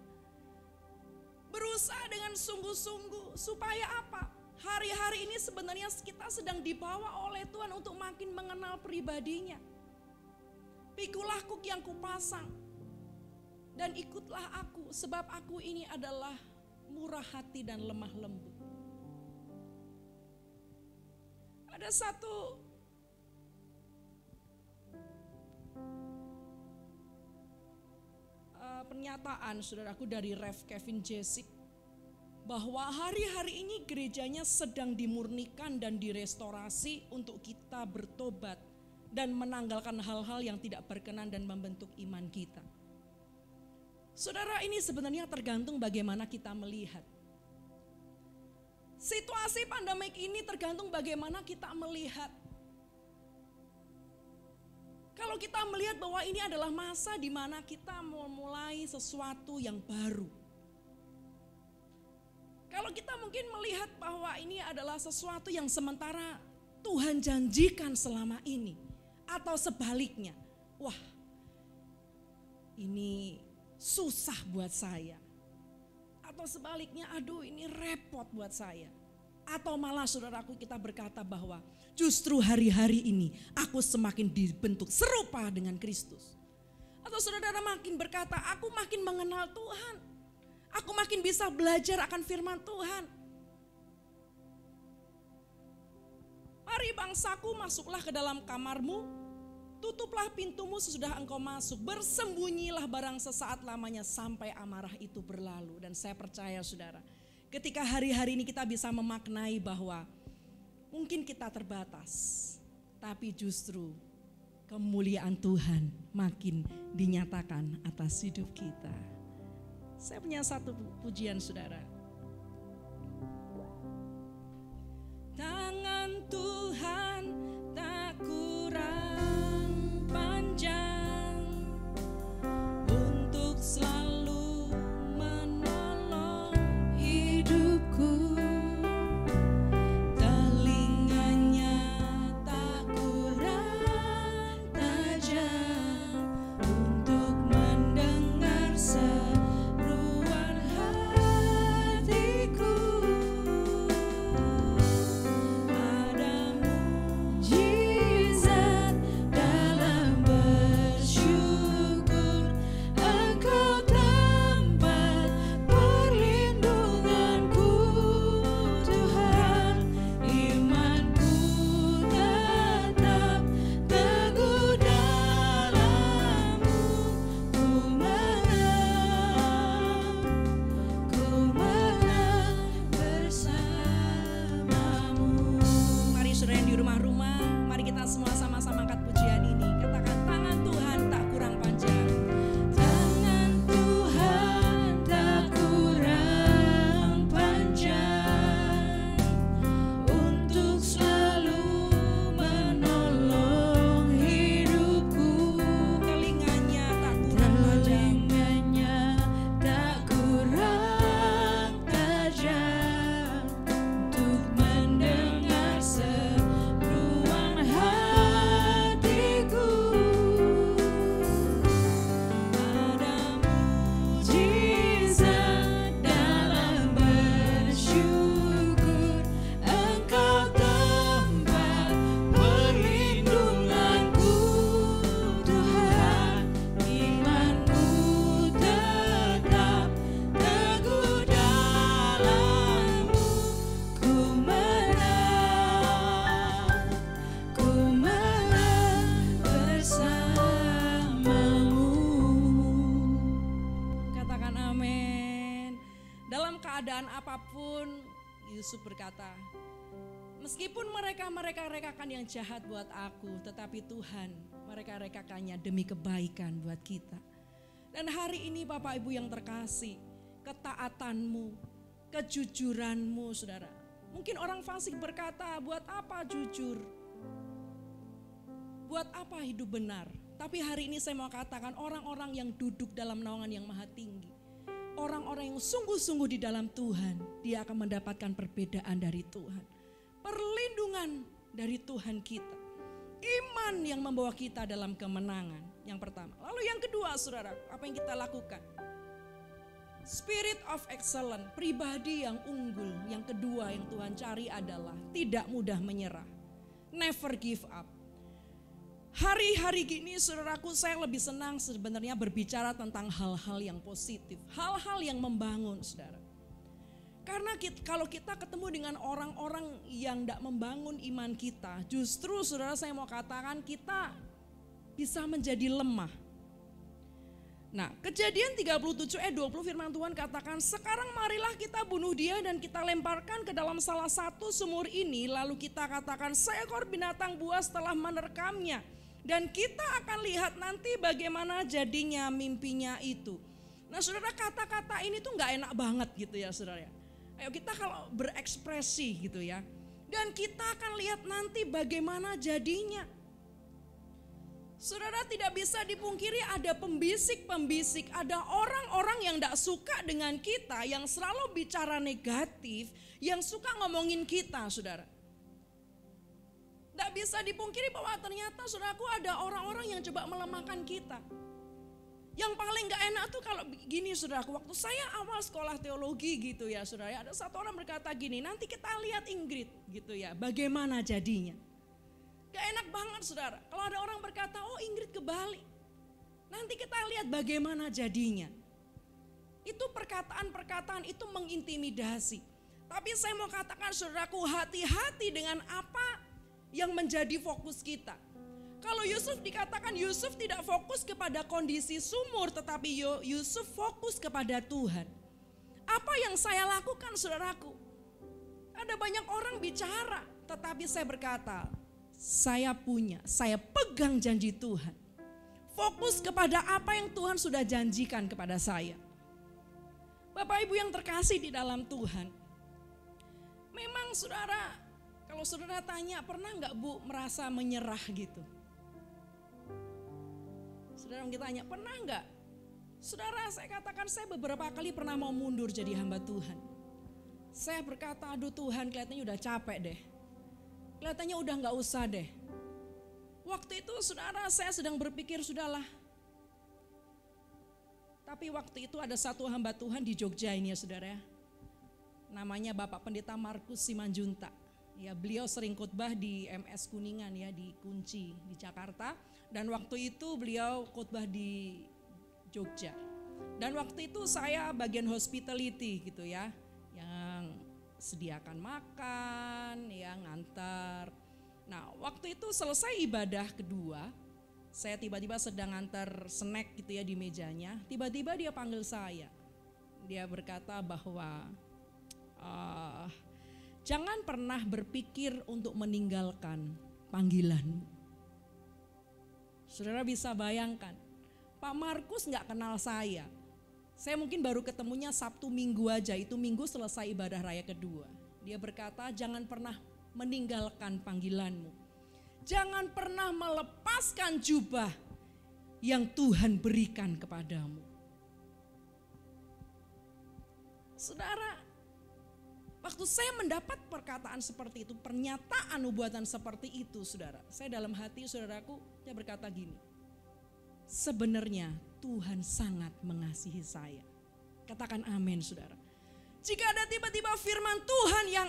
Berusaha dengan sungguh-sungguh supaya apa? Hari-hari ini sebenarnya kita sedang dibawa oleh Tuhan untuk makin mengenal pribadinya. Pikulah kuk yang kupasang dan ikutlah aku, sebab aku ini adalah murah hati dan lemah lembut. Ada satu pernyataan saudaraku dari Rev Kevin Jessic bahwa hari-hari ini gerejanya sedang dimurnikan dan direstorasi untuk kita bertobat dan menanggalkan hal-hal yang tidak berkenan dan membentuk iman kita. Saudara, ini sebenarnya tergantung bagaimana kita melihat. Situasi pandemik ini tergantung bagaimana kita melihat. Kalau kita melihat bahwa ini adalah masa di mana kita memulai sesuatu yang baru. Kalau kita mungkin melihat bahwa ini adalah sesuatu yang sementara Tuhan janjikan selama ini. Atau sebaliknya, wah ini susah buat saya. Atau sebaliknya, aduh ini repot buat saya. Atau malah saudaraku kita berkata bahwa justru hari-hari ini aku semakin dibentuk serupa dengan Kristus. Atau saudara makin berkata, aku makin mengenal Tuhan. Aku makin bisa belajar akan firman Tuhan. Mari bangsaku, masuklah ke dalam kamarmu, tutuplah pintumu sesudah engkau masuk, bersembunyilah barang sesaat lamanya sampai amarah itu berlalu. Dan saya percaya saudara, ketika hari-hari ini kita bisa memaknai bahwa mungkin kita terbatas, tapi justru kemuliaan Tuhan makin dinyatakan atas hidup kita. Saya punya satu pujian saudara. Tangan Tuhan tak kurang panjang untuk selalu menolong hidupku. Telinganya tak kurang tajam untuk mendengar seruan hatiku. Ada mujizat dalam bersyukur, Engkau tempat perlindunganku, Tuhan. Imanku tetap teguh dalam-Mu, ku menang bersama-Mu. Mari saudara yang di rumah-rumah, mari kita semua sama-sama angkat pujian ini. Katakan, tangan Tuhan tak kurang panjang. Tangan Tuhan tak kurang panjang untuk selalu menolong hidupku. Telinganya tak kurang panjang. Telinganya tak kurang tajam untuk mendengar seruan hatiku. Ada mujizat dalam bersyukur, Engkau tempat perlindunganku, Tuhan. Imanku tetap teguh dalam-Mu, ku menang bersama-Mu. Katakan amin. Dalam keadaan apapun, Yusuf berkata, meskipun mereka rekakan yang jahat buat aku, tetapi Tuhan mereka rekakannya demi kebaikan buat kita. Dan hari ini Bapak Ibu yang terkasih, ketaatanmu, kejujuranmu saudara. Mungkin orang fasik berkata, buat apa jujur? Buat apa hidup benar? Tapi hari ini saya mau katakan, orang-orang yang duduk dalam naungan yang maha tinggi, orang-orang yang sungguh-sungguh di dalam Tuhan, dia akan mendapatkan perbedaan dari Tuhan. Perlindungan dari Tuhan kita. Iman yang membawa kita dalam kemenangan, yang pertama. Lalu yang kedua saudara, apa yang kita lakukan? Spirit of excellence, pribadi yang unggul. Yang kedua yang Tuhan cari adalah tidak mudah menyerah. Never give up. Hari-hari gini saudaraku, saya lebih senang sebenarnya berbicara tentang hal-hal yang positif. Hal-hal yang membangun saudara. Karena kalau kita ketemu dengan orang-orang yang tidak membangun iman kita, justru saudara saya mau katakan kita bisa menjadi lemah. Nah, Kejadian 37 ayat 20 firman Tuhan katakan, sekarang marilah kita bunuh dia dan kita lemparkan ke dalam salah satu sumur ini, lalu kita katakan seekor binatang buas telah menerkamnya. Dan kita akan lihat nanti bagaimana jadinya mimpinya itu. Nah saudara, kata-kata ini tuh gak enak banget gitu ya saudara. Ayo kita kalau berekspresi gitu ya. Dan kita akan lihat nanti bagaimana jadinya. Saudara, tidak bisa dipungkiri ada pembisik-pembisik, ada orang-orang yang gak suka dengan kita, yang selalu bicara negatif, yang suka ngomongin kita saudara. Tidak bisa dipungkiri bahwa ternyata saudaraku ada orang-orang yang coba melemahkan kita. Yang paling gak enak tuh kalau gini saudaraku, waktu saya awal sekolah teologi gitu ya saudara, ada satu orang berkata gini, nanti kita lihat Ingrid gitu ya, bagaimana jadinya. Gak enak banget saudara, kalau ada orang berkata, oh Ingrid ke Bali, nanti kita lihat bagaimana jadinya. Itu perkataan-perkataan itu mengintimidasi. Tapi saya mau katakan saudaraku, hati-hati dengan apa yang menjadi fokus kita. Kalau Yusuf dikatakan Yusuf tidak fokus kepada kondisi sumur, tetapi Yusuf fokus kepada Tuhan. Apa yang saya lakukan saudaraku? Ada banyak orang bicara, tetapi saya berkata, saya pegang janji Tuhan. Fokus kepada apa yang Tuhan sudah janjikan kepada saya. Bapak Ibu yang terkasih di dalam Tuhan. Memang saudara, kalau saudara tanya, pernah gak Bu merasa menyerah gitu? Saudara mungkin tanya, pernah enggak? Saudara, saya katakan saya beberapa kali pernah mau mundur jadi hamba Tuhan. Saya berkata, aduh Tuhan kelihatannya udah capek deh. Kelihatannya udah enggak usah deh. Waktu itu saudara saya sedang berpikir sudahlah. Tapi waktu itu ada satu hamba Tuhan di Jogja ini ya saudara. Namanya Bapak Pendeta Markus Simanjuntak. Ya, beliau sering khotbah di MS Kuningan ya, di Kunci di Jakarta. Dan waktu itu beliau khotbah di Jogja. Dan waktu itu saya bagian hospitality gitu ya, yang sediakan makan, ya ngantar. Nah waktu itu selesai ibadah kedua, saya tiba-tiba sedang ngantar snack gitu ya di mejanya. Tiba-tiba dia panggil saya. Dia berkata bahwa jangan pernah berpikir untuk meninggalkan panggilanmu. Saudara bisa bayangkan, Pak Markus gak kenal saya. Saya mungkin baru ketemunya Sabtu Minggu aja, itu Minggu selesai ibadah raya kedua. Dia berkata, jangan pernah meninggalkan panggilanmu. Jangan pernah melepaskan jubah yang Tuhan berikan kepadamu. Saudara, waktu saya mendapat perkataan seperti itu, pernyataan nubuatan seperti itu saudara, saya dalam hati saudaraku, saya berkata gini, sebenarnya Tuhan sangat mengasihi saya. Katakan amin saudara. Jika ada tiba-tiba firman Tuhan yang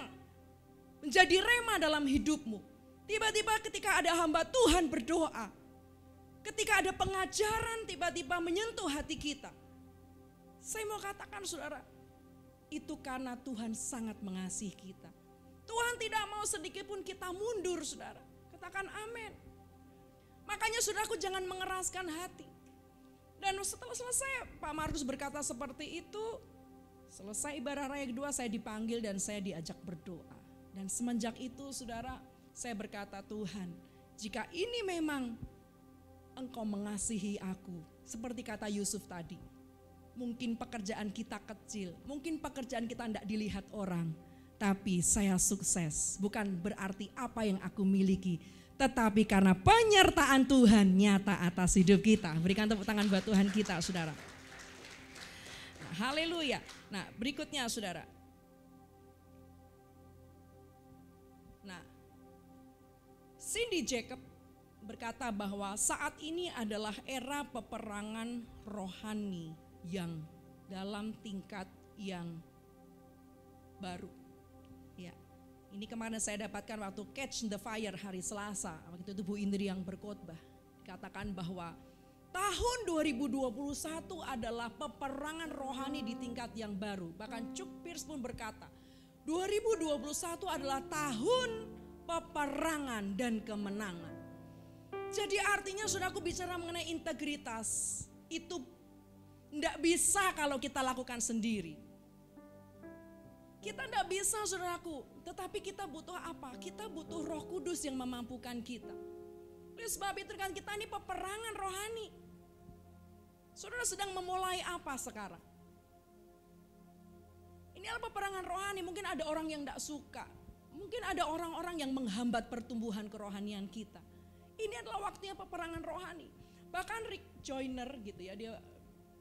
menjadi rema dalam hidupmu, tiba-tiba ketika ada hamba Tuhan berdoa, ketika ada pengajaran tiba-tiba menyentuh hati kita, saya mau katakan saudara, itu karena Tuhan sangat mengasihi kita. Tuhan tidak mau sedikit pun kita mundur saudara. Katakan amin. Makanya saudaraku jangan mengeraskan hati. Dan setelah selesai Pak Markus berkata seperti itu, selesai ibadah raya kedua saya dipanggil dan saya diajak berdoa. Dan semenjak itu saudara, saya berkata Tuhan, jika ini memang Engkau mengasihi aku, seperti kata Yusuf tadi, mungkin pekerjaan kita kecil, mungkin pekerjaan kita tidak dilihat orang, tapi saya sukses. Bukan berarti apa yang aku miliki, tetapi karena penyertaan Tuhan nyata atas hidup kita. Berikan tepuk tangan buat Tuhan kita saudara. Nah, haleluya. Nah berikutnya saudara. Nah, Cindy Jacob berkata bahwa saat ini adalah era peperangan rohani yang dalam tingkat yang baru. Ya, ini kemarin saya dapatkan waktu Catch the Fire hari Selasa. Waktu itu Bu Indri yang berkhotbah. Dikatakan bahwa Tahun 2021 adalah peperangan rohani di tingkat yang baru. Bahkan Chuck Pierce pun berkata, 2021 adalah tahun peperangan dan kemenangan. Jadi artinya saudaraku bicara mengenai integritas, itu tidak bisa kalau kita lakukan sendiri. Kita tidak bisa saudaraku, tetapi kita butuh apa? Kita butuh Roh Kudus yang memampukan kita. Oleh sebab itu kan kita ini peperangan rohani. Saudara sedang memulai apa sekarang? Ini adalah peperangan rohani, mungkin ada orang yang tidak suka. Mungkin ada orang-orang yang menghambat pertumbuhan kerohanian kita. Ini adalah waktunya peperangan rohani. Bahkan Rick Joyner gitu ya, dia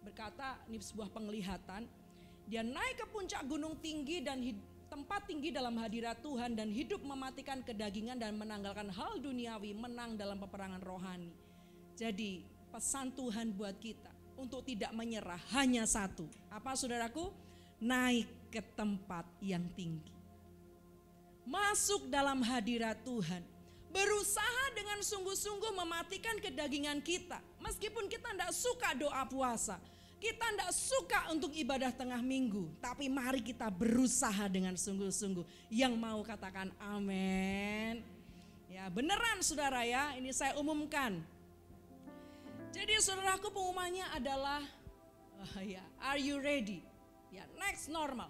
berkata ini sebuah penglihatan. Dia naik ke puncak gunung tinggi dan tempat tinggi dalam hadirat Tuhan dan hidup mematikan kedagingan dan menanggalkan hal duniawi, menang dalam peperangan rohani. Jadi pesan Tuhan buat kita untuk tidak menyerah hanya satu. Apa saudaraku? Naik ke tempat yang tinggi. Masuk dalam hadirat Tuhan. Berusaha dengan sungguh-sungguh mematikan kedagingan kita. Meskipun kita tidak suka doa puasa. Kita tidak suka untuk ibadah tengah minggu. Tapi mari kita berusaha dengan sungguh-sungguh. Yang mau katakan amin. Ya beneran saudara ya, ini saya umumkan. Jadi saudaraku pengumumannya adalah, are you ready? Ya next normal.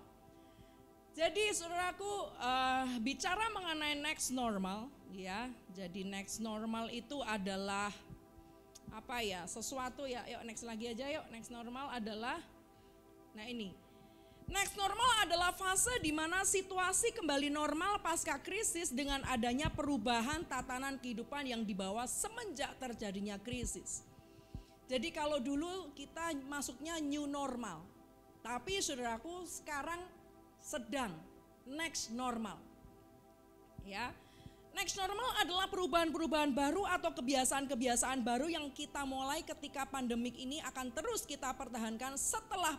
Jadi saudaraku bicara mengenai next normal. Ya, jadi next normal itu adalah apa ya, sesuatu ya, yuk next lagi aja yuk. Next normal adalah, nah ini. Next normal adalah fase di mana situasi kembali normal pasca krisis dengan adanya perubahan tatanan kehidupan yang dibawa semenjak terjadinya krisis. Jadi kalau dulu kita masuknya new normal, tapi saudaraku sekarang sedang next normal. Ya. Next normal adalah perubahan-perubahan baru atau kebiasaan-kebiasaan baru yang kita mulai ketika pandemik ini akan terus kita pertahankan setelah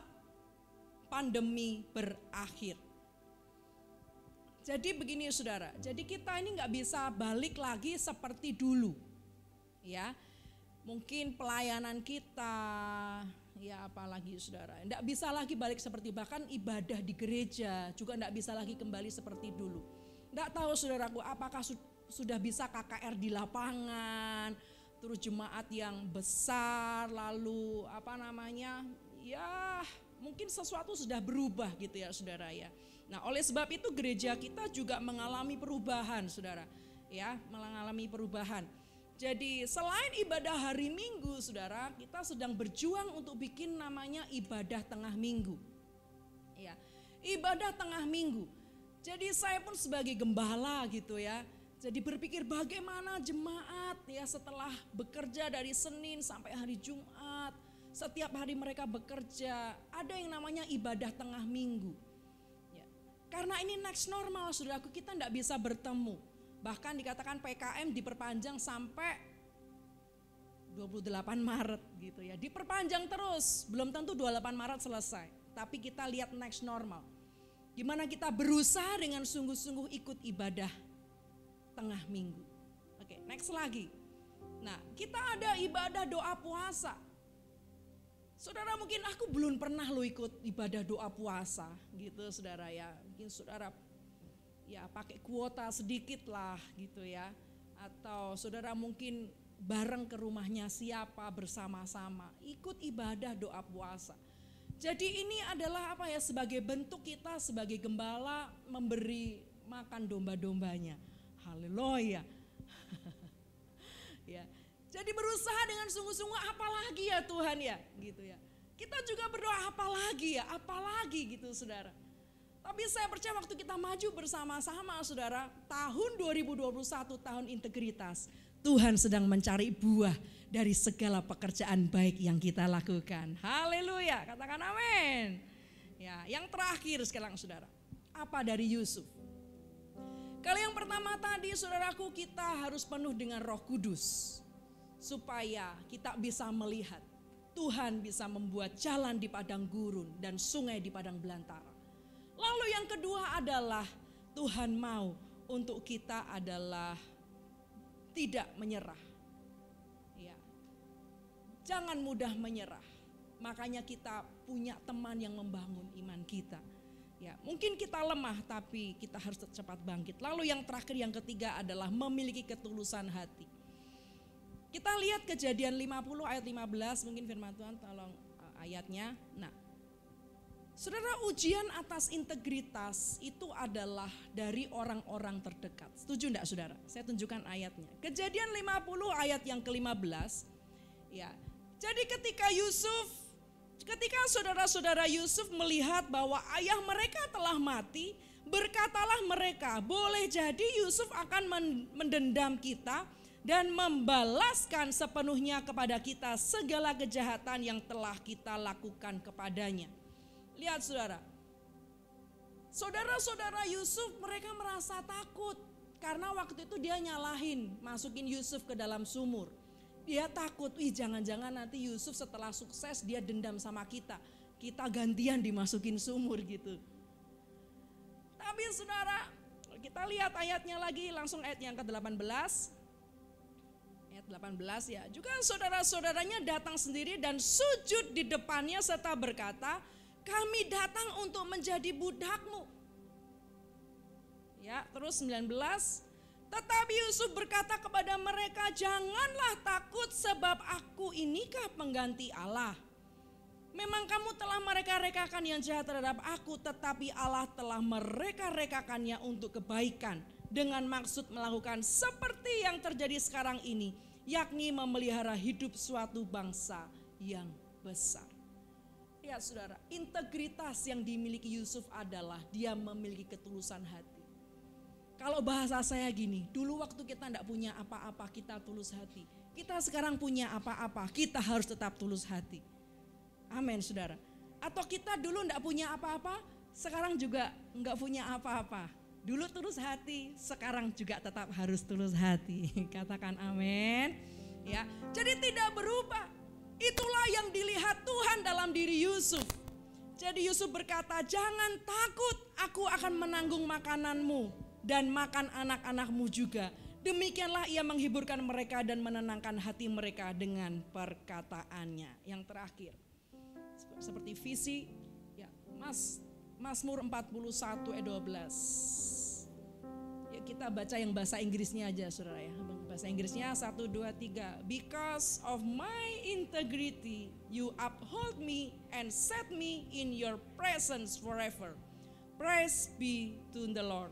pandemi berakhir. Jadi begini saudara, jadi kita ini nggak bisa balik lagi seperti dulu. Ya, mungkin pelayanan kita, ya apalagi saudara, nggak bisa lagi balik seperti, bahkan ibadah di gereja juga nggak bisa lagi kembali seperti dulu. Nggak tahu saudaraku apakah sudah bisa KKR di lapangan, terus jemaat yang besar, lalu apa namanya, ya mungkin sesuatu sudah berubah gitu ya saudara ya. Nah oleh sebab itu gereja kita juga mengalami perubahan saudara, ya mengalami perubahan. Jadi selain ibadah hari Minggu saudara, kita sedang berjuang untuk bikin namanya ibadah tengah minggu. Ya, ibadah tengah minggu. Jadi saya pun sebagai gembala gitu ya, jadi berpikir bagaimana jemaat ya setelah bekerja dari Senin sampai hari Jumat, setiap hari mereka bekerja, ada yang namanya ibadah tengah minggu. Ya. Karena ini next normal saudaraku, kita tidak bisa bertemu. Bahkan dikatakan PKM diperpanjang sampai 28 Maret gitu ya. Diperpanjang terus, belum tentu 28 Maret selesai. Tapi kita lihat next normal. Gimana kita berusaha dengan sungguh-sungguh ikut ibadah tengah minggu. Oke, next lagi. Nah, kita ada ibadah doa puasa. Saudara mungkin aku belum pernah lo ikut ibadah doa puasa gitu saudara ya. Mungkin saudara ya pakai kuota sedikit lah gitu ya. Atau saudara mungkin bareng ke rumahnya siapa bersama-sama. Ikut ibadah doa puasa. Jadi ini adalah apa ya, sebagai bentuk kita sebagai gembala memberi makan domba-dombanya. Haleluya. Ya. Jadi berusaha dengan sungguh-sungguh apalagi ya Tuhan ya gitu ya. Kita juga berdoa apalagi gitu saudara. Tapi saya percaya waktu kita maju bersama-sama saudara, tahun 2021 tahun integritas, Tuhan sedang mencari buah dari segala pekerjaan baik yang kita lakukan. Haleluya, katakan amin. Ya, yang terakhir sekarang saudara, apa dari Yusuf? Kalau yang pertama tadi saudaraku, kita harus penuh dengan Roh Kudus supaya kita bisa melihat Tuhan bisa membuat jalan di padang gurun dan sungai di padang belantara. Lalu yang kedua adalah Tuhan mau untuk kita adalah tidak menyerah. Ya. Jangan mudah menyerah. Makanya kita punya teman yang membangun iman kita. Ya, mungkin kita lemah tapi kita harus cepat bangkit. Lalu yang terakhir, yang ketiga adalah memiliki ketulusan hati. Kita lihat Kejadian 50 ayat 15, mungkin firman Tuhan tolong ayatnya. Nah, saudara, ujian atas integritas itu adalah dari orang-orang terdekat. Setuju enggak saudara? Saya tunjukkan ayatnya. Kejadian 50 ayat yang ke-15. Ya, jadi ketika saudara-saudara Yusuf melihat bahwa ayah mereka telah mati, berkatalah mereka, boleh jadi Yusuf akan mendendam kita dan membalaskan sepenuhnya kepada kita segala kejahatan yang telah kita lakukan kepadanya. Lihat saudara-saudara Yusuf, mereka merasa takut karena waktu itu dia nyalahin, masukin Yusuf ke dalam sumur. Dia takut, jangan-jangan nanti Yusuf setelah sukses dia dendam sama kita gantian dimasukin sumur gitu. Tapi saudara, kita lihat ayatnya lagi, langsung ayat yang ke-18. Ayat 18 ya, juga saudara-saudaranya datang sendiri dan sujud di depannya serta berkata, kami datang untuk menjadi budakmu. Ya, terus 19. Tetapi Yusuf berkata kepada mereka, janganlah takut sebab aku inikah pengganti Allah. Memang kamu telah mereka-rekakan yang jahat terhadap aku, tetapi Allah telah mereka-rekakannya untuk kebaikan dengan maksud melakukan seperti yang terjadi sekarang ini, yakni memelihara hidup suatu bangsa yang besar. Ya saudara, integritas yang dimiliki Yusuf adalah dia memiliki ketulusan hati. Kalau bahasa saya gini, dulu waktu kita tidak punya apa-apa kita tulus hati. Kita sekarang punya apa-apa, kita harus tetap tulus hati. Amin saudara. Atau kita dulu tidak punya apa-apa, sekarang juga enggak punya apa-apa. Dulu tulus hati, sekarang juga tetap harus tulus hati. Katakan amin. Ya, jadi tidak berubah. Itulah yang dilihat Tuhan dalam diri Yusuf. Jadi Yusuf berkata, jangan takut, aku akan menanggung makananmu dan makan anak-anakmu juga. Demikianlah ia menghiburkan mereka dan menenangkan hati mereka dengan perkataannya. Yang terakhir, seperti visi, ya, Mazmur 41 ayat 12. Ya, kita baca yang bahasa Inggrisnya aja saudara ya. Bahasa Inggrisnya 1, 2, 3. Because of my integrity, you uphold me and set me in your presence forever. Praise be to the Lord,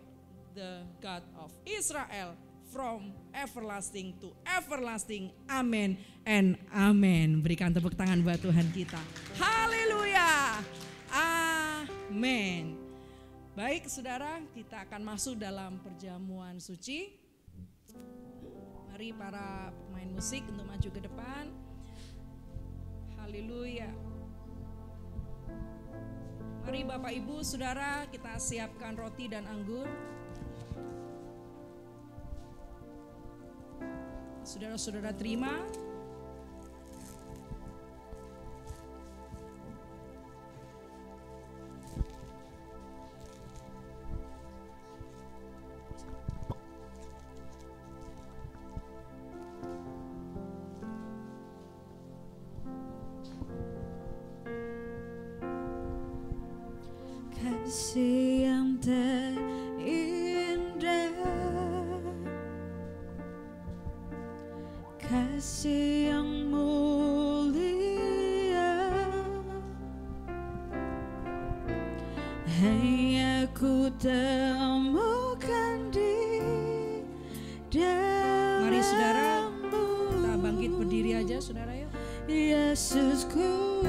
the God of Israel, from everlasting to everlasting. Amen and amen. Berikan tepuk tangan buat Tuhan kita. Haleluya. Amin. Baik saudara, kita akan masuk dalam perjamuan suci. Mari para pemain musik untuk maju ke depan. Haleluya. Mari Bapak Ibu Saudara, kita siapkan roti dan anggur. Saudara-saudara terima. Kasih yang terindah, kasih yang mulia, hanya ku temukan di dalam. Mari saudara, kita bangkit berdiri aja saudara ya. Yesusku,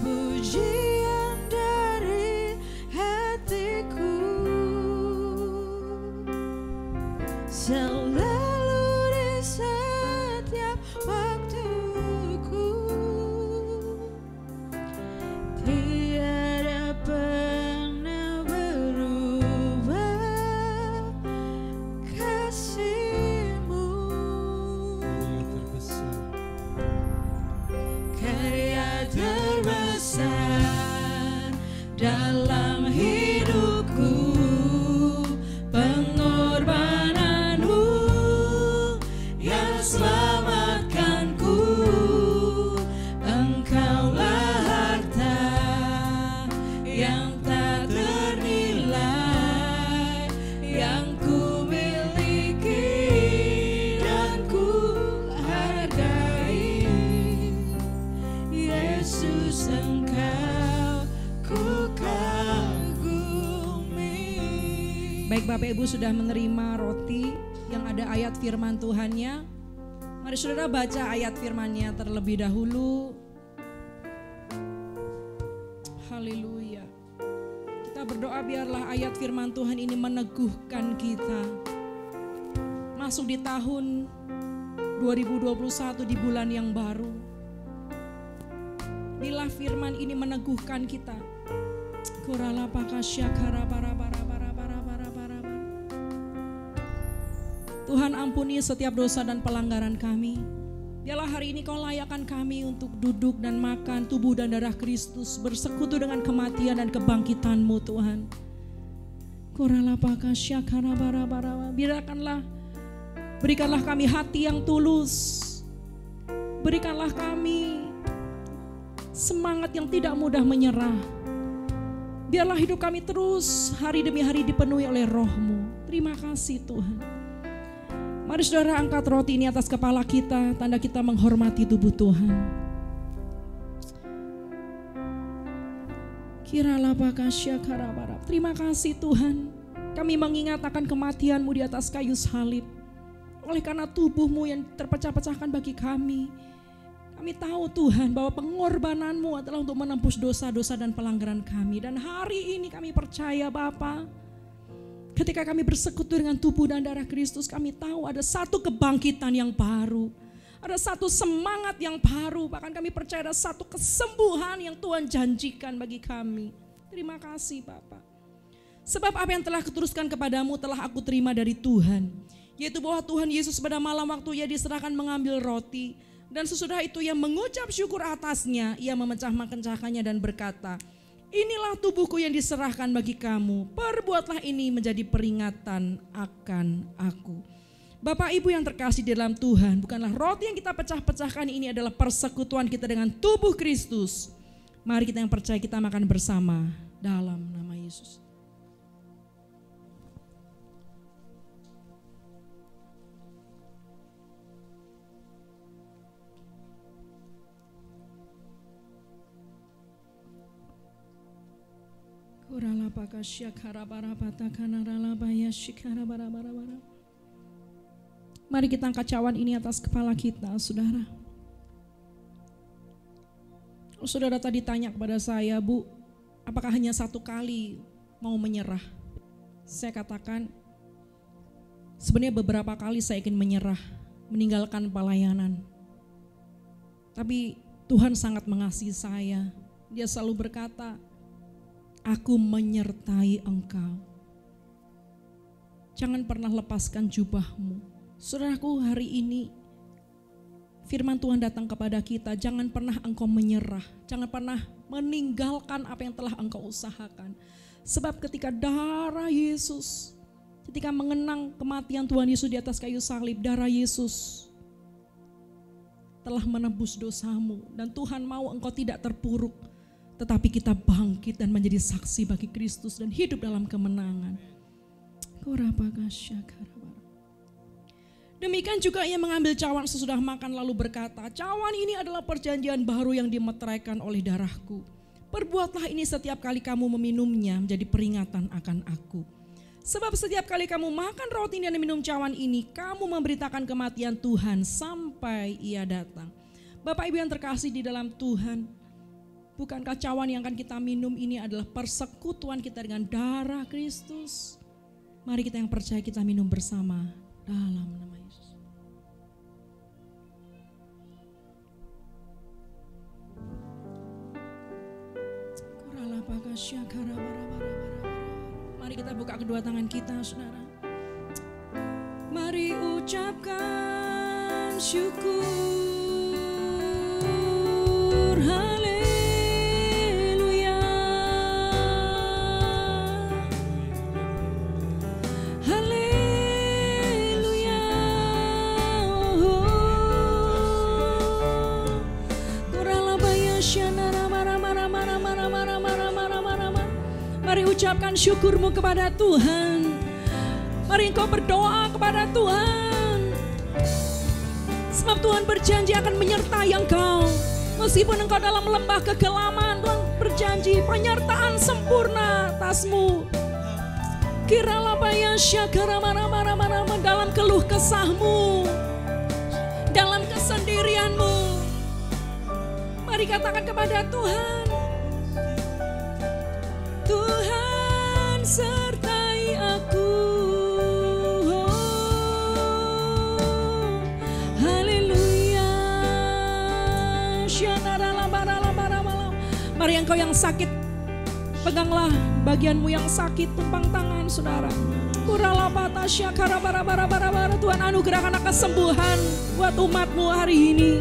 pujian dari hatiku selalu di setiap waktuku, tiada pernah berubah kasih-Mu. Karya terbesar dalam hidupku, pengorbananmu Baik, Bapak Ibu sudah menerima roti yang ada ayat firman Tuhannya. Mari saudara baca ayat firman-Nya terlebih dahulu. Haleluya. Kita berdoa biarlah ayat firman Tuhan ini meneguhkan kita. Masuk di tahun 2021 di bulan yang baru. Bila firman ini meneguhkan kita. Kurala pakasya kara bara bara bara bara bara bara. Tuhan ampuni setiap dosa dan pelanggaran kami. Biarlah hari ini Kau layakkan kami untuk duduk dan makan tubuh dan darah Kristus, bersekutu dengan kematian dan kebangkitan-Mu Tuhan. Kurala pakasya kara bara bara. Berikanlah kami hati yang tulus. Berikanlah kami semangat yang tidak mudah menyerah. Biarlah hidup kami terus hari demi hari dipenuhi oleh Roh-Mu. Terima kasih Tuhan. Mari saudara angkat roti ini atas kepala kita, tanda kita menghormati tubuh Tuhan. Kirala pakasya karabara. Terima kasih Tuhan. Kami mengingat akan kematian-Mu di atas kayu salib. Oleh karena tubuh-Mu yang terpecah-pecahkan bagi kami. Kami tahu Tuhan bahwa pengorbanan-Mu adalah untuk menembus dosa-dosa dan pelanggaran kami. Dan hari ini kami percaya Bapa, ketika kami bersekutu dengan tubuh dan darah Kristus, kami tahu ada satu kebangkitan yang baru. Ada satu semangat yang baru. Bahkan kami percaya ada satu kesembuhan yang Tuhan janjikan bagi kami. Terima kasih Bapa. Sebab apa yang telah kuteruskan kepadamu telah aku terima dari Tuhan. Yaitu bahwa Tuhan Yesus pada malam waktu Ia diserahkan mengambil roti. Dan sesudah itu Ia mengucap syukur atasnya. Ia memecah-mecahkannya dan berkata, inilah tubuhku yang diserahkan bagi kamu. Perbuatlah ini menjadi peringatan akan aku. Bapak Ibu yang terkasih di dalam Tuhan, bukanlah roti yang kita pecah-pecahkan ini adalah persekutuan kita dengan tubuh Kristus. Mari kita yang percaya kita makan bersama dalam nama Yesus. Mari kita angkat cawan ini atas kepala kita, saudara. Saudara tadi tanya kepada saya, Bu, apakah hanya satu kali mau menyerah? Saya katakan, sebenarnya beberapa kali saya ingin menyerah, meninggalkan pelayanan. Tapi Tuhan sangat mengasihi saya. Dia selalu berkata, aku menyertai engkau. Jangan pernah lepaskan jubahmu. Saudaraku, hari ini firman Tuhan datang kepada kita. Jangan pernah engkau menyerah. Jangan pernah meninggalkan apa yang telah engkau usahakan. Sebab ketika darah Yesus, ketika mengenang kematian Tuhan Yesus di atas kayu salib, darah Yesus telah menebus dosamu. Dan Tuhan mau engkau tidak terpuruk, tetapi kita bangkit dan menjadi saksi bagi Kristus dan hidup dalam kemenangan. Demikian juga Ia mengambil cawan sesudah makan lalu berkata, cawan ini adalah perjanjian baru yang dimeteraikan oleh darahku. Perbuatlah ini setiap kali kamu meminumnya menjadi peringatan akan aku. Sebab setiap kali kamu makan roti dan minum cawan ini, kamu memberitakan kematian Tuhan sampai Ia datang. Bapak Ibu yang terkasih di dalam Tuhan, bukankah cawan yang akan kita minum ini adalah persekutuan kita dengan darah Kristus? Mari kita yang percaya kita minum bersama dalam nama Yesus. Mari kita buka kedua tangan kita, saudara. Mari ucapkan syukur. Haleluya. Haleluya. Kuralabaya syanara mara mara mara mara mara mara mara mara. Mari ucapkan syukurmu kepada Tuhan. Mari engkau berdoa kepada Tuhan. Sebab Tuhan berjanji akan menyertai engkau. Meskipun engkau dalam lembah kegelaman, Tuhan berjanji penyertaan sempurna atasmu. Kiralabaya syakarama-rama-rama dalam keluh kesahmu, dalam kesendirianmu. Mari katakan kepada Tuhan, Tuhan sertai aku. Haleluya. Mari engkau yang sakit, peganglah bagianmu yang sakit, tumpang tangan saudara. Tuhan anugerahkan kesembuhan buat umatmu hari ini.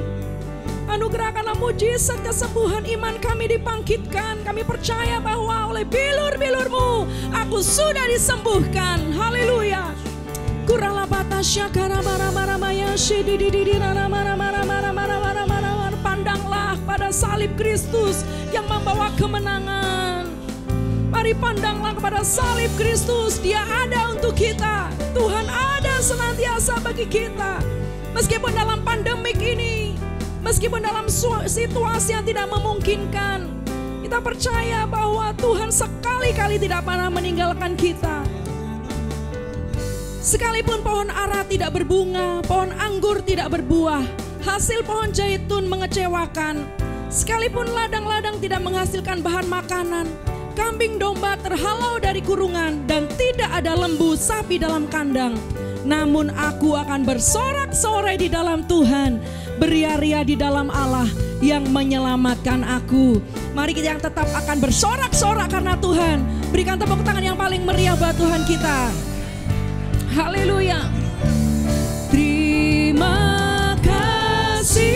Anugerahkanlah mujizat kesembuhan, iman kami dibangkitkan. Kami percaya bahwa oleh bilur-bilurmu aku sudah disembuhkan. Haleluya. Pandanglah pada salib Kristus yang membawa kemenangan. Mari pandanglah kepada salib Kristus, Dia ada untuk kita. Tuhan ada senantiasa bagi kita. Meskipun dalam pandemik ini, meskipun dalam situasi yang tidak memungkinkan, kita percaya bahwa Tuhan sekali-kali tidak pernah meninggalkan kita. Sekalipun pohon ara tidak berbunga, pohon anggur tidak berbuah, hasil pohon zaitun mengecewakan, sekalipun ladang-ladang tidak menghasilkan bahan makanan, kambing domba terhalau dari kurungan, dan tidak ada lembu sapi dalam kandang, namun aku akan bersorak-sorai di dalam Tuhan, beria-ria di dalam Allah yang menyelamatkan aku. Mari kita yang tetap akan bersorak-sorak karena Tuhan. Berikan tepuk tangan yang paling meriah buat Tuhan kita. Haleluya. Terima kasih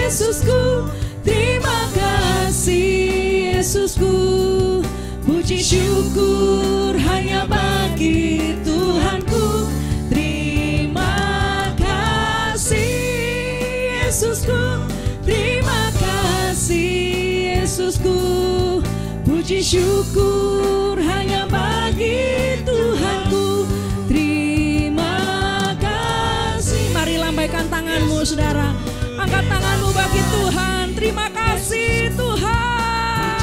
Yesusku, terima kasih Yesusku. Puji syukur hanya bagi Tuhanku. Terima kasih Yesusku, terima kasih Yesusku. Puji syukur hanya bagi Tuhanku. Terima kasih. Mari lambaikan tanganmu saudara. Angkat tanganmu bagi Tuhan. Terima kasih Tuhan.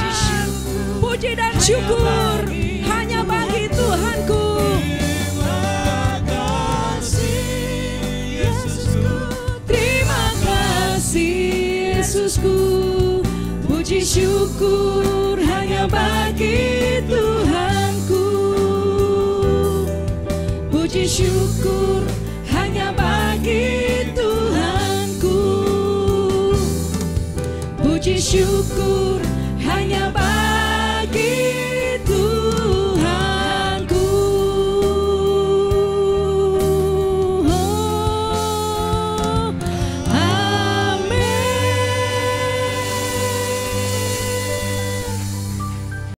Puji dan syukur hanya bagi Tuhanku. Terima kasih Yesusku. Terima kasih Yesusku. Puji syukur hanya bagi Tuhanku. Puji syukur hanya bagi Tuhanku. Puji syukur